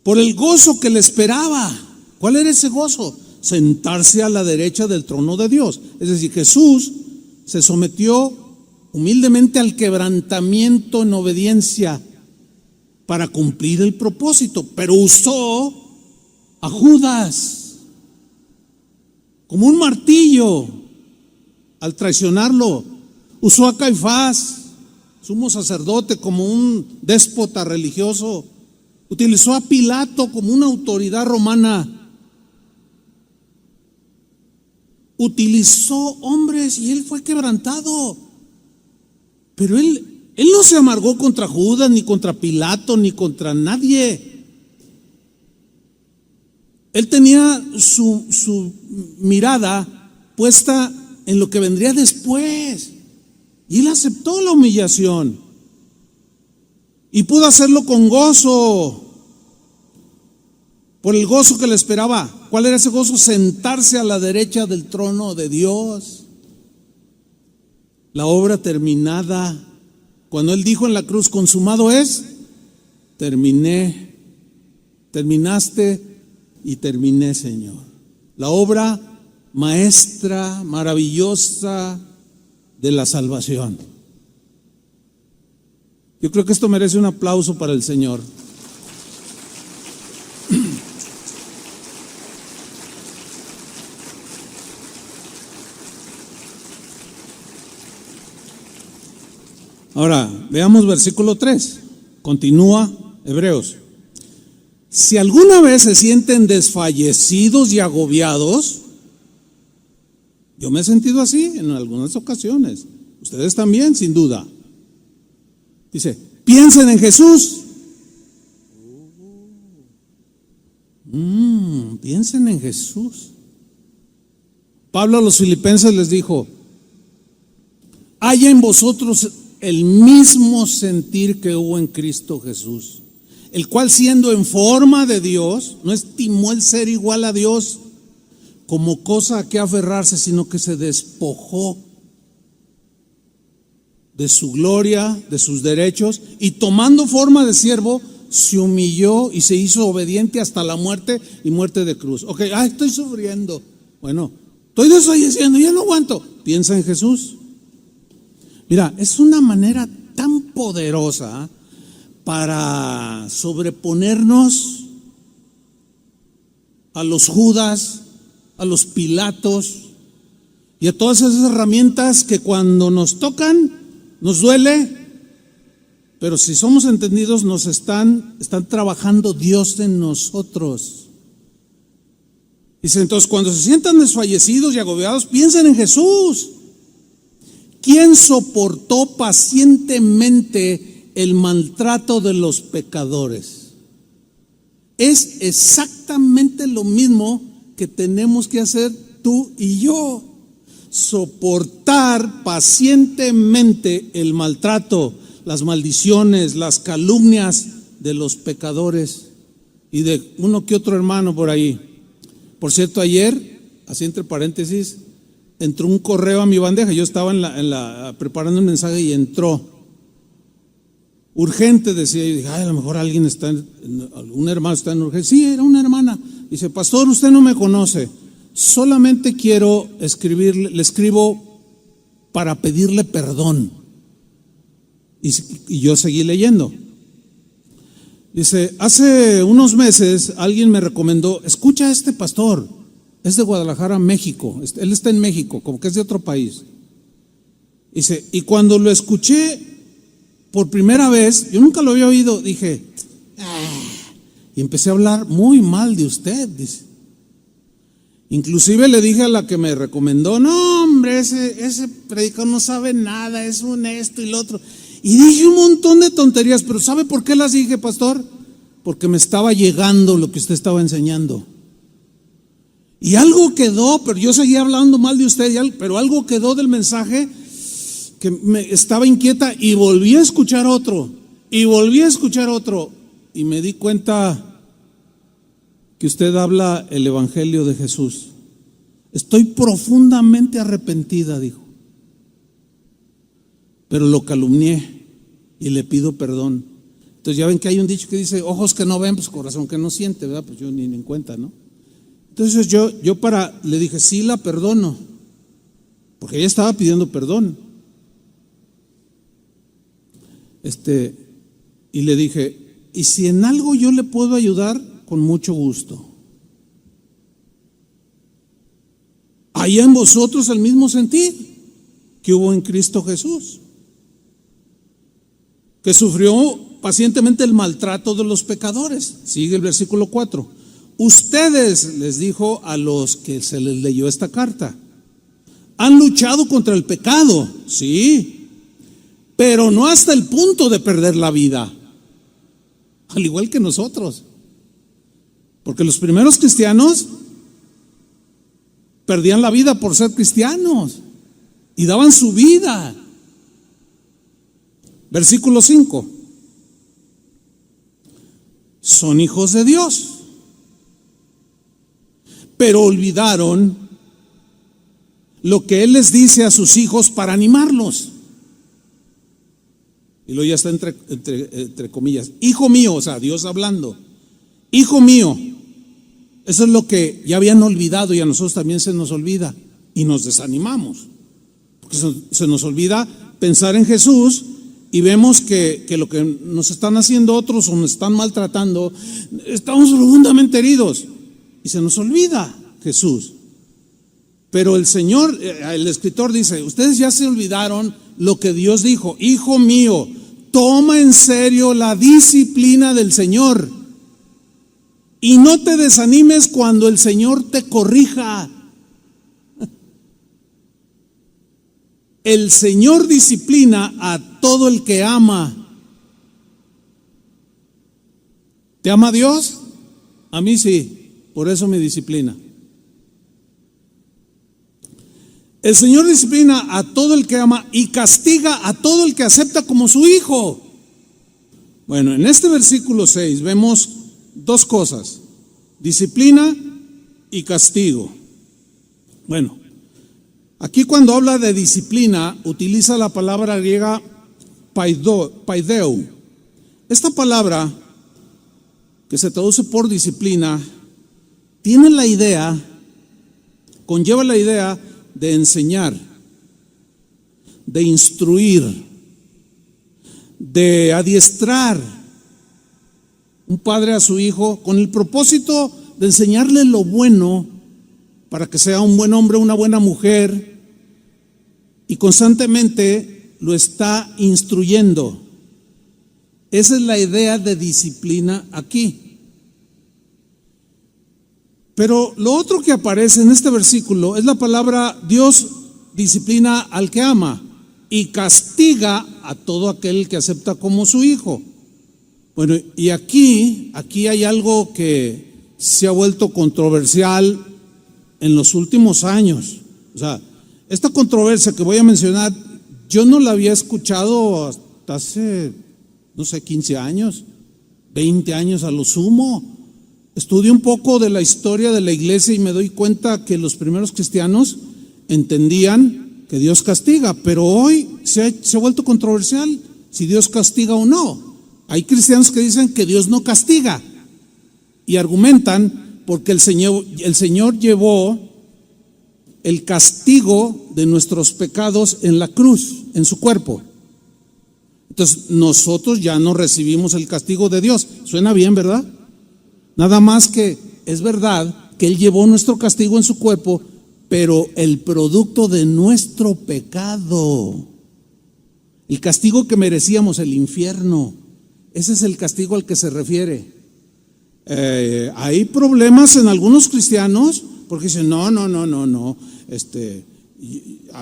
por el gozo que le esperaba. ¿Cuál era ese gozo? Sentarse a la derecha del trono de Dios. Es decir, Jesús se sometió humildemente al quebrantamiento en obediencia para cumplir el propósito, pero usó a Judas como un martillo al traicionarlo. Usó a Caifás, sumo sacerdote, como un déspota religioso. Utilizó a Pilato como una autoridad romana. Utilizó hombres y él fue quebrantado. Pero él no se amargó contra Judas, ni contra Pilato, ni contra nadie. Él tenía su mirada puesta en lo que vendría después. Y él aceptó la humillación. Y pudo hacerlo con gozo. Por el gozo que le esperaba. ¿Cuál era ese gozo? Sentarse a la derecha del trono de Dios. La obra terminada. Cuando él dijo en la cruz, consumado es, terminé. Terminaste y terminé, Señor. La obra maestra, maravillosa de la salvación. Yo creo que esto merece un aplauso para el Señor. Ahora, veamos versículo 3. Continúa Hebreos. Si alguna vez se sienten desfallecidos y agobiados, yo me he sentido así en algunas ocasiones. Ustedes también, sin duda. Dice, piensen en Jesús. Piensen en Jesús. Pablo a los filipenses les dijo, haya en vosotros el mismo sentir que hubo en Cristo Jesús, el cual siendo en forma de Dios, no estimó el ser igual a Dios como cosa a que aferrarse, sino que se despojó de su gloria, de sus derechos, y tomando forma de siervo, se humilló y se hizo obediente hasta la muerte y muerte de cruz. Ok, estoy sufriendo. Bueno, estoy desfalleciendo, ya no aguanto. Piensa en Jesús. Mira, es una manera tan poderosa para sobreponernos a los Judas, a los Pilatos y a todas esas herramientas que cuando nos tocan nos duele, pero si somos entendidos nos están trabajando Dios en nosotros. Dice, entonces cuando se sientan desfallecidos y agobiados, piensen en Jesús, quien soportó pacientemente el maltrato de los pecadores. Es exactamente lo mismo que tenemos que hacer tú y yo. Soportar pacientemente el maltrato, las maldiciones, las calumnias de los pecadores. y de uno que otro hermano por ahí. Por cierto, ayer, así entre paréntesis, entró un correo a mi bandeja. Yo estaba preparando un mensaje y entró. Urgente, decía. Y dije, ay, a lo mejor alguien algún hermano está en urgencia. Sí, era una hermana. Dice, pastor, usted no me conoce. Solamente quiero escribirle, le escribo para pedirle perdón. Y yo seguí leyendo. Dice, hace unos meses alguien me recomendó, escucha a este pastor, es de Guadalajara, México, él está en México, como que es de otro país. Dice, y cuando lo escuché por primera vez, yo nunca lo había oído, dije, y empecé a hablar muy mal de usted, dice. Inclusive le dije a la que me recomendó, no hombre, ese predicador no sabe nada, es un esto y lo otro. Y dije un montón de tonterías, pero ¿sabe por qué las dije, pastor? Porque me estaba llegando lo que usted estaba enseñando. Y algo quedó, pero yo seguía hablando mal de usted, pero algo quedó del mensaje que me estaba inquieta y volví a escuchar otro, y me di cuenta que usted habla el evangelio de Jesús. Estoy profundamente arrepentida, dijo. Pero lo calumnié y le pido perdón. Entonces ya ven que hay un dicho que dice, ojos que no ven, pues corazón que no siente, ¿verdad? Pues yo ni en cuenta, ¿no? Entonces yo le dije, sí la perdono, porque ella estaba pidiendo perdón. Y le dije, y si en algo yo le puedo ayudar, con mucho gusto. Hay en vosotros el mismo sentir que hubo en Cristo Jesús, que sufrió pacientemente el maltrato de los pecadores. Sigue el versículo 4. Ustedes, les dijo a los que se les leyó esta carta, han luchado contra el pecado, sí, pero no hasta el punto de perder la vida, al igual que nosotros. Porque los primeros cristianos perdían la vida por ser cristianos y daban su vida. Versículo 5. Son hijos de Dios, pero olvidaron lo que Él les dice a sus hijos para animarlos. Y luego ya está entre comillas, hijo mío, o sea, Dios hablando, hijo mío. Eso es lo que ya habían olvidado y a nosotros también se nos olvida y nos desanimamos, porque se nos olvida pensar en Jesús y vemos que lo que nos están haciendo otros o nos están maltratando, estamos profundamente heridos y se nos olvida Jesús. Pero el Señor, el escritor dice, ustedes ya se olvidaron lo que Dios dijo, hijo mío, toma en serio la disciplina del Señor y no te desanimes cuando el Señor te corrija. El Señor disciplina a todo el que ama. ¿Te ama Dios? A mí sí, por eso me disciplina. El Señor disciplina a todo el que ama y castiga a todo el que acepta como su hijo. Bueno, en este versículo 6 vemos dos cosas: disciplina y castigo. Bueno, aquí cuando habla de disciplina utiliza la palabra griega paideu. Esta palabra, que se traduce por disciplina, conlleva la idea de enseñar, de instruir, de adiestrar. Un padre a su hijo con el propósito de enseñarle lo bueno para que sea un buen hombre, una buena mujer, y constantemente lo está instruyendo. Esa es la idea de disciplina aquí. Pero lo otro que aparece en este versículo es la palabra Dios disciplina al que ama y castiga a todo aquel que acepta como su hijo. Bueno, y aquí hay algo que se ha vuelto controversial en los últimos años. O sea, esta controversia que voy a mencionar, yo no la había escuchado hasta hace, no sé, 15 años, 20 años a lo sumo. estudio un poco de la historia de la iglesia y me doy cuenta que los primeros cristianos entendían que Dios castiga, pero hoy se ha vuelto controversial si Dios castiga o no. Hay cristianos que dicen que Dios no castiga y argumentan porque el Señor llevó el castigo de nuestros pecados en la cruz, en su cuerpo. Entonces nosotros ya no recibimos el castigo de Dios. Suena bien, ¿verdad? Nada más que es verdad que Él llevó nuestro castigo en su cuerpo, pero el producto de nuestro pecado, el castigo que merecíamos, el infierno, ese es el castigo al que se refiere. Hay problemas en algunos cristianos porque dicen, no, a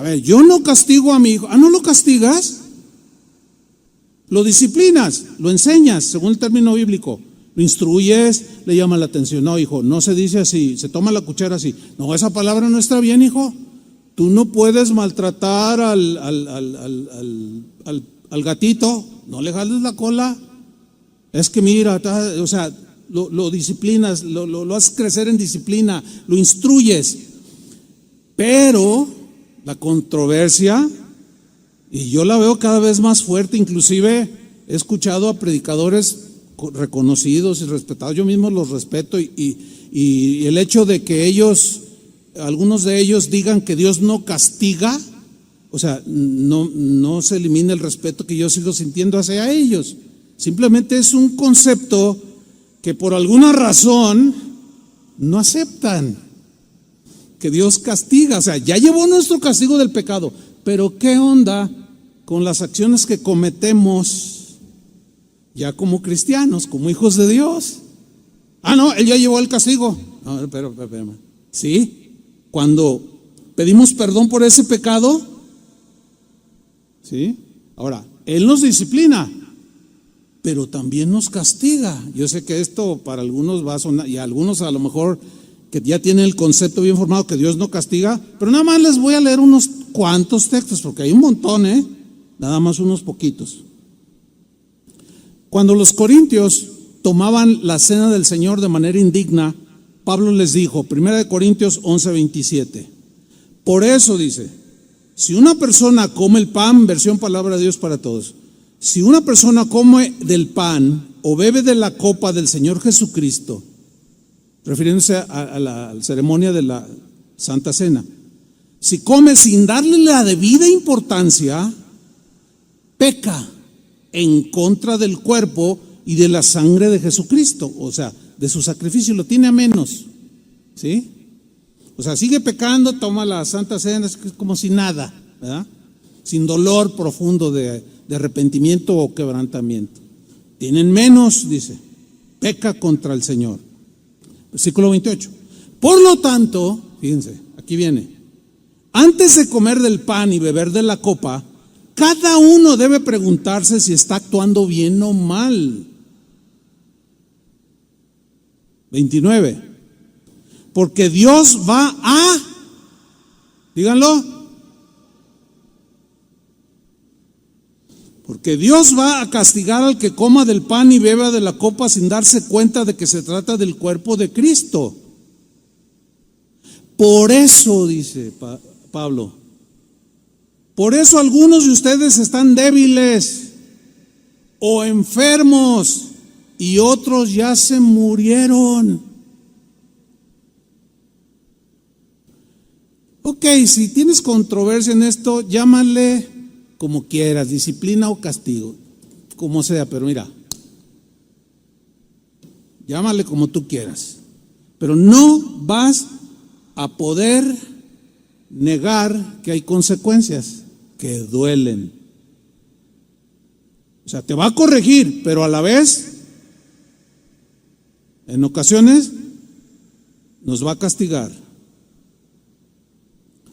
ver, yo no castigo a mi hijo. ¿No lo castigas? Lo disciplinas, lo enseñas, según el término bíblico. Lo instruyes, le llama la atención. No, hijo, no se dice así, se toma la cuchara así. No, esa palabra no está bien, hijo. Tú no puedes maltratar al gatito, no le jales la cola. Es que mira, o sea, lo disciplinas, lo haces crecer en disciplina, lo instruyes. Pero la controversia, y yo la veo cada vez más fuerte, inclusive he escuchado a predicadores reconocidos y respetados, yo mismo los respeto, y el hecho de que algunos de ellos digan que Dios no castiga, o sea, no se elimina el respeto que yo sigo sintiendo hacia ellos. Simplemente es un concepto que por alguna razón no aceptan, que Dios castiga. O sea, ya llevó nuestro castigo del pecado, pero ¿qué onda con las acciones que cometemos ya como cristianos, como hijos de Dios? No, Él ya llevó el castigo. No, pero, ¿sí? Cuando pedimos perdón por ese pecado, ¿sí? Ahora, Él nos disciplina, pero también nos castiga. Yo sé que esto para algunos va a sonar, y a algunos a lo mejor que ya tienen el concepto bien formado que Dios no castiga, pero nada más les voy a leer unos cuantos textos, porque hay un montón, nada más unos poquitos. Cuando los corintios tomaban la cena del Señor de manera indigna, Pablo les dijo, 1 Corintios 11:27, por eso dice, si una persona come el pan, versión palabra de Dios para todos, si una persona come del pan o bebe de la copa del Señor Jesucristo, refiriéndose a la ceremonia de la Santa Cena, si come sin darle la debida importancia, peca en contra del cuerpo y de la sangre de Jesucristo, o sea, de su sacrificio, lo tiene a menos, ¿sí? O sea, sigue pecando, toma la Santa Cena, es como si nada, ¿verdad? Sin dolor profundo de arrepentimiento o quebrantamiento. Tienen menos, dice, peca contra el Señor. Versículo 28. Por lo tanto, fíjense, aquí viene, antes de comer del pan y beber de la copa, cada uno debe preguntarse si está actuando bien o mal. 29. Porque Dios va díganlo, porque Dios va a castigar al que coma del pan y beba de la copa sin darse cuenta de que se trata del cuerpo de Cristo. Por eso, dice Pablo, por eso algunos de ustedes están débiles o enfermos y otros ya se murieron. Ok, si tienes controversia en esto, llámale como quieras, disciplina o castigo, como sea, pero mira, llámale como tú quieras, pero no vas a poder negar que hay consecuencias que duelen. O sea, te va a corregir, pero a la vez, en ocasiones, nos va a castigar.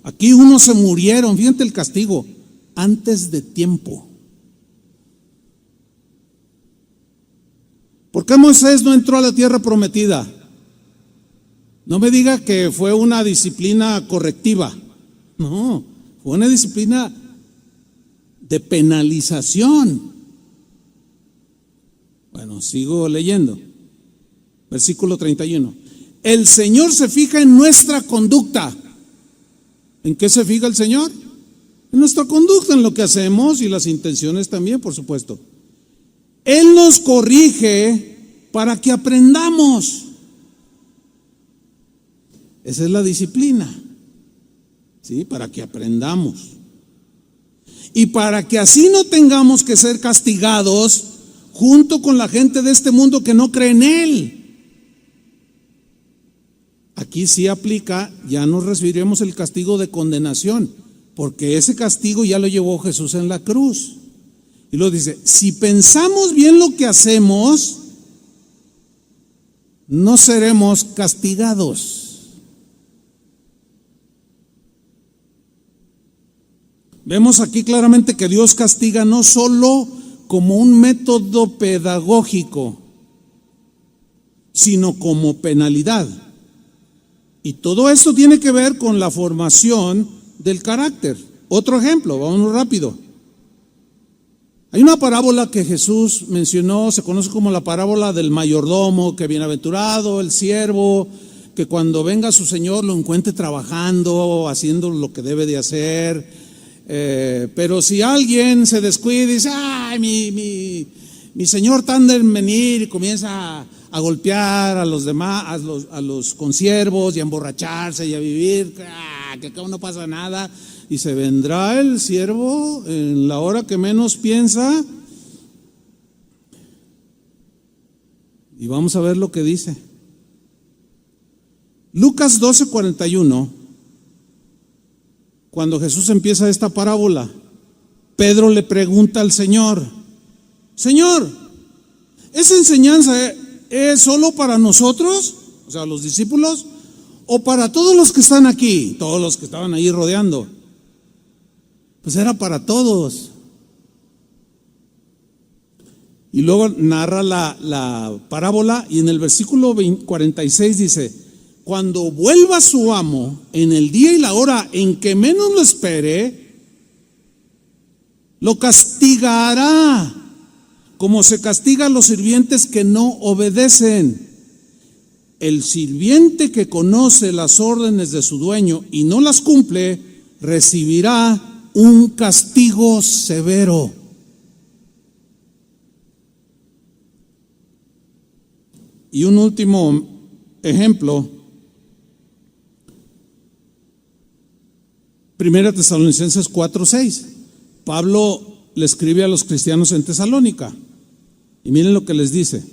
Aquí unos se murieron, fíjate el castigo, antes de tiempo. ¿Por qué Moisés no entró a la tierra prometida? No me diga que fue una disciplina correctiva. No, fue una disciplina de penalización. Bueno, sigo leyendo. Versículo 31. El Señor se fija en nuestra conducta. ¿En qué se fija el Señor? En nuestra conducta, en lo que hacemos y las intenciones también, por supuesto. Él nos corrige para que aprendamos. Esa es la disciplina, ¿sí? Para que aprendamos. Y para que así no tengamos que ser castigados junto con la gente de este mundo que no cree en Él. Aquí sí aplica, ya no recibiremos el castigo de condenación, porque ese castigo ya lo llevó Jesús en la cruz. Y lo dice, si pensamos bien lo que hacemos, no seremos castigados. Vemos aquí claramente que Dios castiga no solo como un método pedagógico, sino como penalidad. Y todo esto tiene que ver con la formación del carácter. Otro ejemplo, vamos rápido. Hay una parábola que Jesús mencionó, se conoce como la parábola del mayordomo, que bienaventurado el siervo, que cuando venga su señor lo encuentre trabajando, haciendo lo que debe de hacer. Pero si alguien se descuida y dice, ay, mi señor tarda en venir, y comienza a golpear a los demás, a los consiervos, y a emborracharse y a vivir, que acá no pasa nada, y se vendrá el siervo en la hora que menos piensa. Y vamos a ver lo que dice Lucas 12:41. Cuando Jesús empieza esta parábola, Pedro le pregunta al Señor, Señor, ¿esa enseñanza es solo para nosotros, o sea, los discípulos, o para todos los que están aquí, todos los que estaban ahí rodeando? Pues era para todos. Y luego narra la parábola, y en el versículo 46 dice, cuando vuelva su amo en el día y la hora en que menos lo espere, lo castigará como se castiga a los sirvientes que no obedecen. El sirviente que conoce las órdenes de su dueño y no las cumple, recibirá un castigo severo. Y un último ejemplo, 1 Tesalonicenses 4:6. Pablo le escribe a los cristianos en Tesalónica, y miren lo que les dice: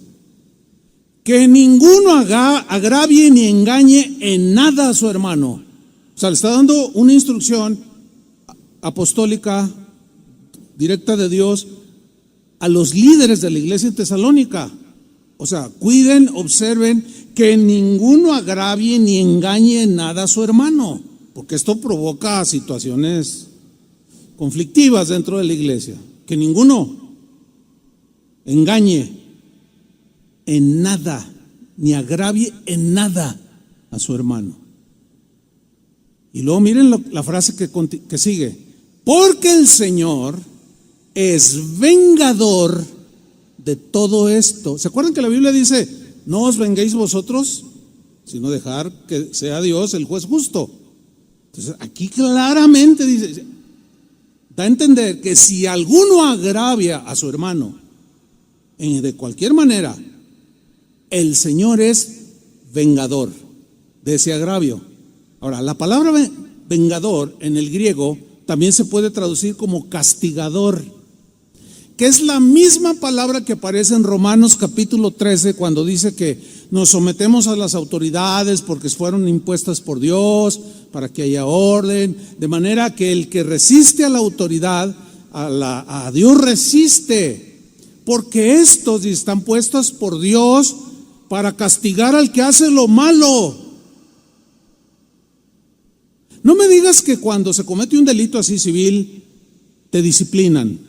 que ninguno agravie ni engañe en nada a su hermano. O sea, le está dando una instrucción apostólica directa de Dios a los líderes de la iglesia en Tesalónica. O sea, cuiden, observen que ninguno agravie ni engañe en nada a su hermano, porque esto provoca situaciones conflictivas dentro de la iglesia. Que ninguno engañe en nada, ni agravie en nada a su hermano. Y luego miren la frase que sigue: porque el Señor es vengador de todo esto. ¿Se acuerdan que la Biblia dice, no os venguéis vosotros, sino dejar que sea Dios el juez justo? Entonces aquí claramente dice, da a entender que si alguno agravia a su hermano de cualquier manera, el Señor es vengador de ese agravio. Ahora, la palabra vengador en el griego también se puede traducir como castigador, que es la misma palabra que aparece en Romanos capítulo 13, cuando dice que nos sometemos a las autoridades porque fueron impuestas por Dios, para que haya orden, de manera que el que resiste a la autoridad, a Dios resiste, porque estos están puestos por Dios para castigar al que hace lo malo. No me digas que cuando se comete un delito así civil, te disciplinan.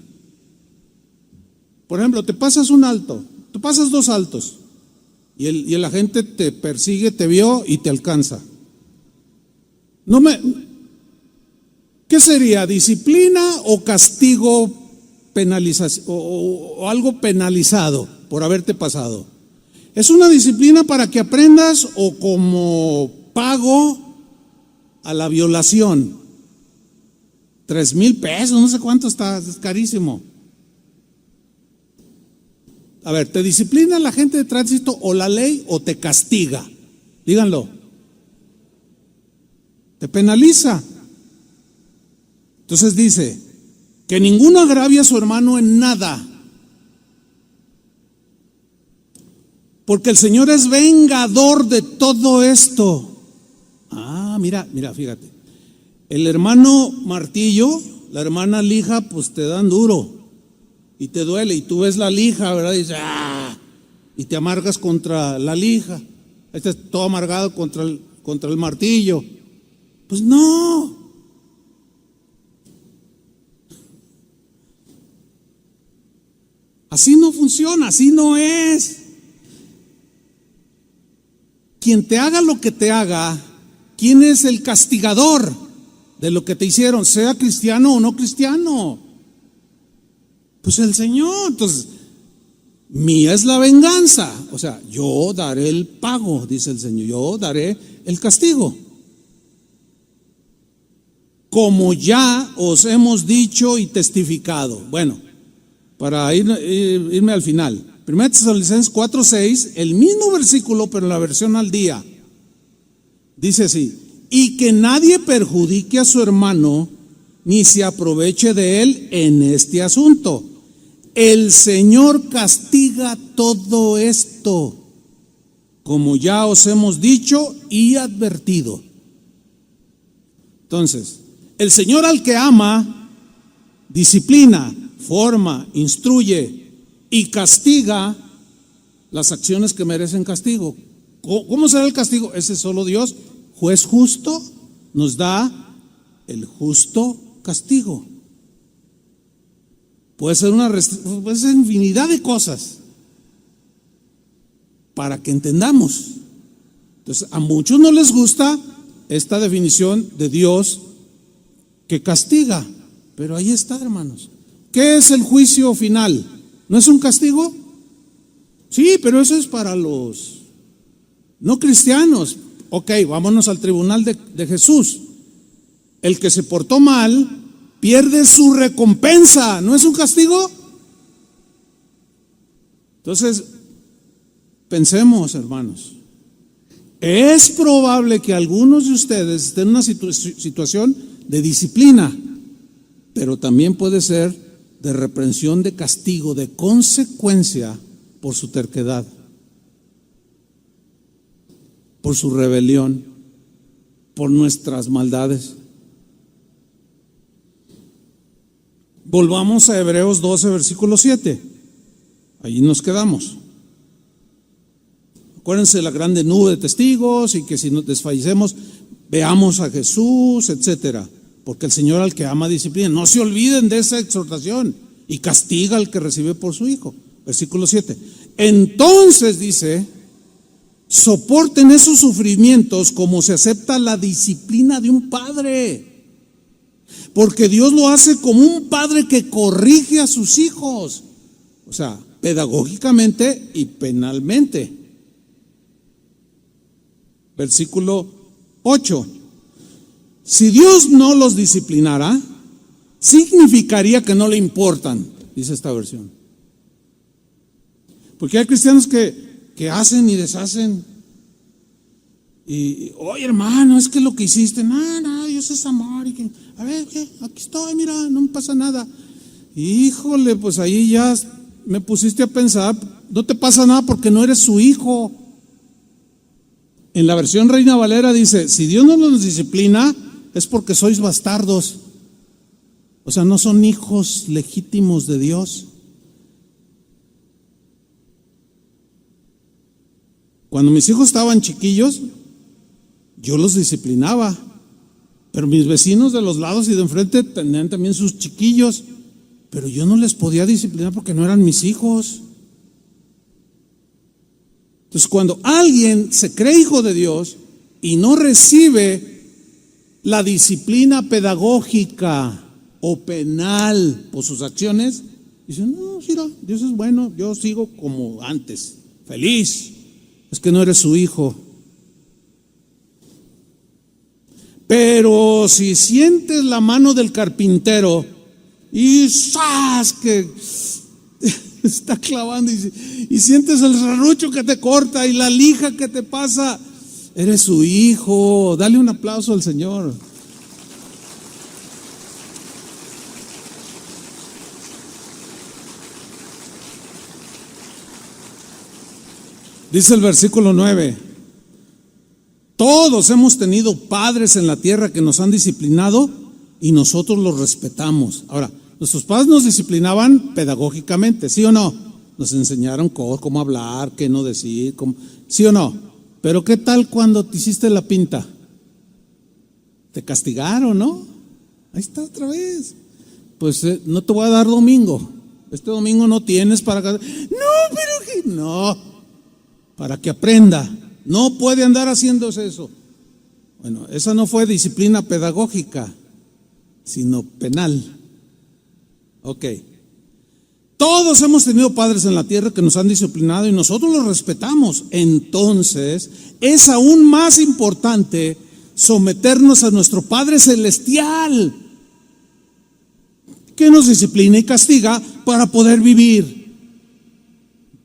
Por ejemplo, te pasas un alto, tú pasas 2 altos, y el agente te persigue, te vio y te alcanza. ¿Qué sería? ¿Disciplina o castigo penalización o algo penalizado por haberte pasado? ¿Es una disciplina para que aprendas o como pago a la violación? 3,000 pesos, no sé cuánto está, es carísimo. A ver, ¿te disciplina la gente de tránsito o la ley o te castiga? Díganlo. Te penaliza. Entonces dice, que ninguno agravie a su hermano en nada, porque el Señor es vengador de todo esto. Mira, fíjate. El hermano martillo, la hermana lija, pues te dan duro y te duele, y tú ves la lija, ¿verdad? Y dices, y te amargas contra la lija. Estás todo amargado contra el martillo. Pues no. Así no funciona, así no es. Quien te haga lo que te haga, ¿quién es el castigador de lo que te hicieron? Sea cristiano o no cristiano. Pues el Señor. Entonces, mía es la venganza. O sea, yo daré el pago, dice el Señor. Yo daré el castigo. Como ya os hemos dicho y testificado. Bueno, para irme al final. 1 Tesalonicenses 4:6, el mismo versículo, pero en la versión al día. Dice así: y que nadie perjudique a su hermano, ni se aproveche de él en este asunto. El Señor castiga todo esto, como ya os hemos dicho y advertido. Entonces, el Señor al que ama, disciplina, forma, instruye y castiga las acciones que merecen castigo. ¿Cómo será el castigo? Ese es solo Dios, juez justo, nos da el justo castigo. Puede ser infinidad de cosas para que entendamos. Entonces, a muchos no les gusta esta definición de Dios que castiga, pero ahí está, hermanos. ¿Qué es el juicio final? ¿No es un castigo? Sí, pero eso es para los no cristianos. Ok, vámonos al tribunal de Jesús. El que se portó mal pierde su recompensa. ¿No es un castigo? Entonces, pensemos, hermanos. Es probable que algunos de ustedes estén en una situación de disciplina, pero también puede ser de reprensión, de castigo, de consecuencia por su terquedad, por su rebelión, por nuestras maldades. Volvamos a Hebreos 12, versículo 7. Allí nos quedamos. Acuérdense de la grande nube de testigos y que si nos desfallecemos, veamos a Jesús, etcétera. Porque el Señor al que ama disciplina. No se olviden de esa exhortación y castiga al que recibe por su Hijo. Versículo 7. Entonces dice, soporten esos sufrimientos como se acepta la disciplina de un padre. Porque Dios lo hace como un padre que corrige a sus hijos. O sea, pedagógicamente y penalmente. Versículo 8. Si Dios no los disciplinara, significaría que no le importan, dice esta versión. Porque hay cristianos que hacen y deshacen. Y, oye, hermano, es que lo que hiciste, nada, Dios es amor. Y a ver, aquí estoy, mira, no me pasa nada. Híjole, pues ahí ya me pusiste a pensar, no te pasa nada porque no eres su hijo. En la versión Reina Valera dice, si Dios no nos disciplina, es porque sois bastardos. O sea, no son hijos legítimos de Dios. Cuando mis hijos estaban chiquillos, yo los disciplinaba. Pero mis vecinos de los lados y de enfrente tenían también sus chiquillos. Pero yo no les podía disciplinar porque no eran mis hijos. Entonces, cuando alguien se cree hijo de Dios y no recibe la disciplina pedagógica o penal por sus acciones, dicen, no, mira, Dios es bueno, yo sigo como antes, feliz. es que no eres su hijo. Pero si sientes la mano del carpintero y ¡zas! Que está clavando y sientes el serrucho que te corta y la lija que te pasa, eres su hijo. Dale un aplauso al Señor. Dice el versículo 9: todos hemos tenido padres en la tierra que nos han disciplinado y nosotros los respetamos. Ahora, nuestros padres nos disciplinaban pedagógicamente, ¿sí o no? Nos enseñaron cómo hablar, qué no decir, ¿sí o no? Pero ¿qué tal cuando te hiciste la pinta? Te castigaron, ¿no? Ahí está otra vez. Pues no te voy a dar domingo. Este domingo no tienes para... No, pero que no. Para que aprenda. No puede andar haciéndose eso. Bueno, esa no fue disciplina pedagógica, sino penal. Ok. Todos hemos tenido padres en la tierra que nos han disciplinado y nosotros los respetamos. Entonces, es aún más importante someternos a nuestro Padre Celestial, que nos disciplina y castiga para poder vivir.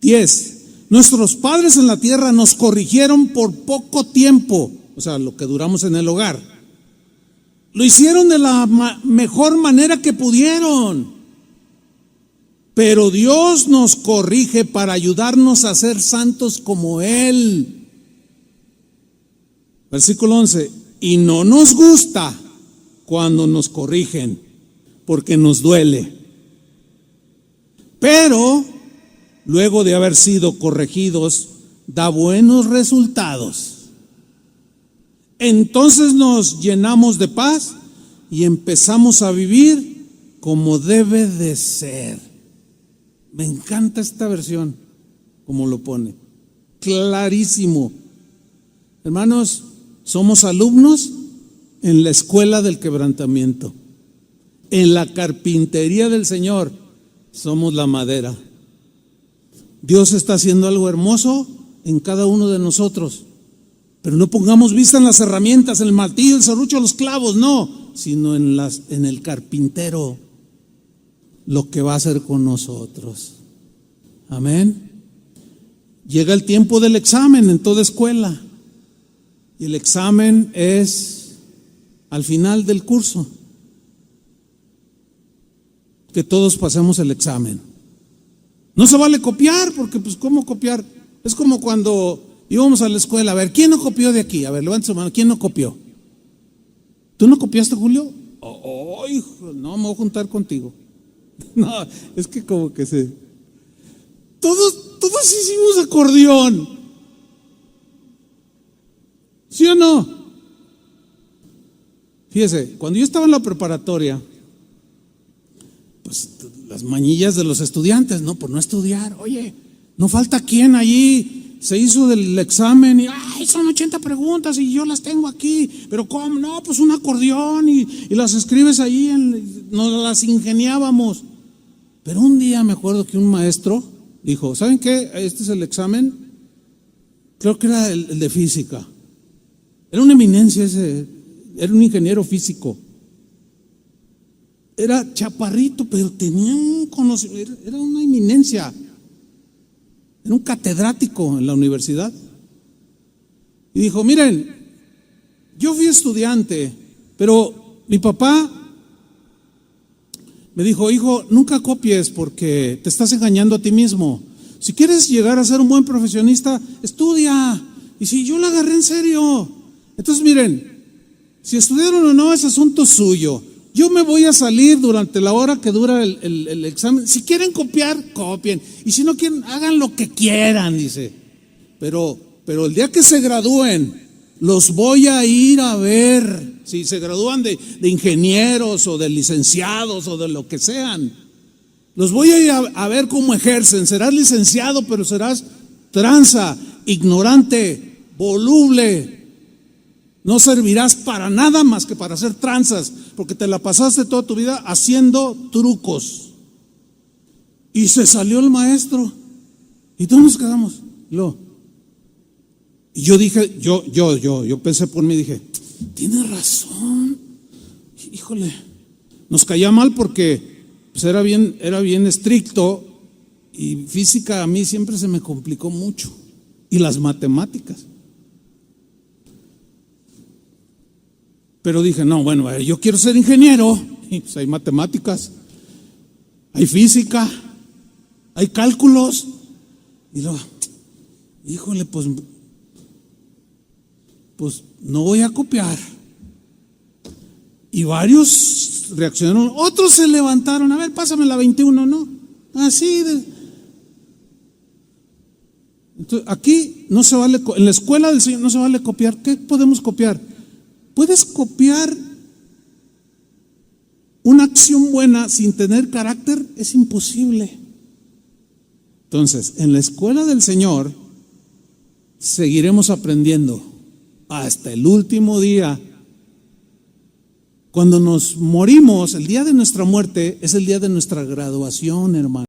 10. Nuestros padres en la tierra nos corrigieron por poco tiempo, o sea, lo que duramos en el hogar. Lo hicieron de la mejor manera que pudieron. Pero Dios nos corrige para ayudarnos a ser santos como Él. Versículo 11: y no nos gusta cuando nos corrigen, porque nos duele. Pero luego de haber sido corregidos, da buenos resultados. Entonces nos llenamos de paz y empezamos a vivir como debe de ser. Me encanta esta versión, como lo pone. Clarísimo. Hermanos, somos alumnos en la escuela del quebrantamiento. En la carpintería del Señor somos la madera. Dios está haciendo algo hermoso en cada uno de nosotros. Pero no pongamos vista en las herramientas, el martillo, el serrucho, los clavos, no, sino en el carpintero, lo que va a hacer con nosotros. Amén. Llega el tiempo del examen en toda escuela. Y el examen es al final del curso. Que todos pasemos el examen. No se vale copiar, porque pues ¿cómo copiar? Es como cuando íbamos a la escuela, a ver, ¿quién no copió de aquí? A ver, levanta su mano, ¿quién no copió? ¿Tú no copiaste, Julio? Oh, hijo, no, me voy a juntar contigo. No, es que como que todos hicimos acordeón. ¿Sí o no? Fíjese, cuando yo estaba en la preparatoria, pues las mañillas de los estudiantes, ¿no? Por no estudiar. Oye, no falta quien allí se hizo del examen y ay, son 80 preguntas y yo las tengo aquí, pero ¿cómo? No, pues un acordeón y las escribes ahí, nos las ingeniábamos. Pero un día me acuerdo que un maestro dijo, ¿saben qué? Este es el examen, creo que era el de física. Era una eminencia ese, era un ingeniero físico. Era chaparrito, pero tenía un conocimiento, era una eminencia. Era un catedrático en la universidad. Y dijo, miren, yo fui estudiante, pero mi papá me dijo, hijo, nunca copies porque te estás engañando a ti mismo. Si quieres llegar a ser un buen profesionista, estudia. Y si yo la agarré en serio. Entonces miren, si estudiaron o no es asunto suyo. Yo me voy a salir durante la hora que dura el examen. Si quieren copiar, copien. Y si no quieren, hagan lo que quieran, dice. Pero el día que se gradúen, los voy a ir a ver. Si se gradúan de ingenieros o de licenciados o de lo que sean, los voy a ir a ver cómo ejercen. Serás licenciado, pero serás tranza, ignorante, voluble. No servirás para nada más que para hacer tranzas, porque te la pasaste toda tu vida haciendo trucos. Y se salió el maestro y todos nos quedamos. Y yo dije, yo pensé por mí, dije, tiene razón. Híjole, nos caía mal porque pues era bien estricto, y física a mí siempre se me complicó mucho, y las matemáticas. Pero dije, no, bueno, yo quiero ser ingeniero, y pues hay matemáticas, hay física, hay cálculos. Y luego, híjole, pues no voy a copiar. Y varios reaccionaron, otros se levantaron, a ver, pásame la 21, ¿no? Así Entonces, aquí no se vale, en la escuela del Señor no se vale copiar. ¿Qué podemos copiar? Puedes copiar una acción buena sin tener carácter, es imposible. Entonces, en la escuela del Señor seguiremos aprendiendo hasta el último día. Cuando nos morimos, el día de nuestra muerte es el día de nuestra graduación, hermano.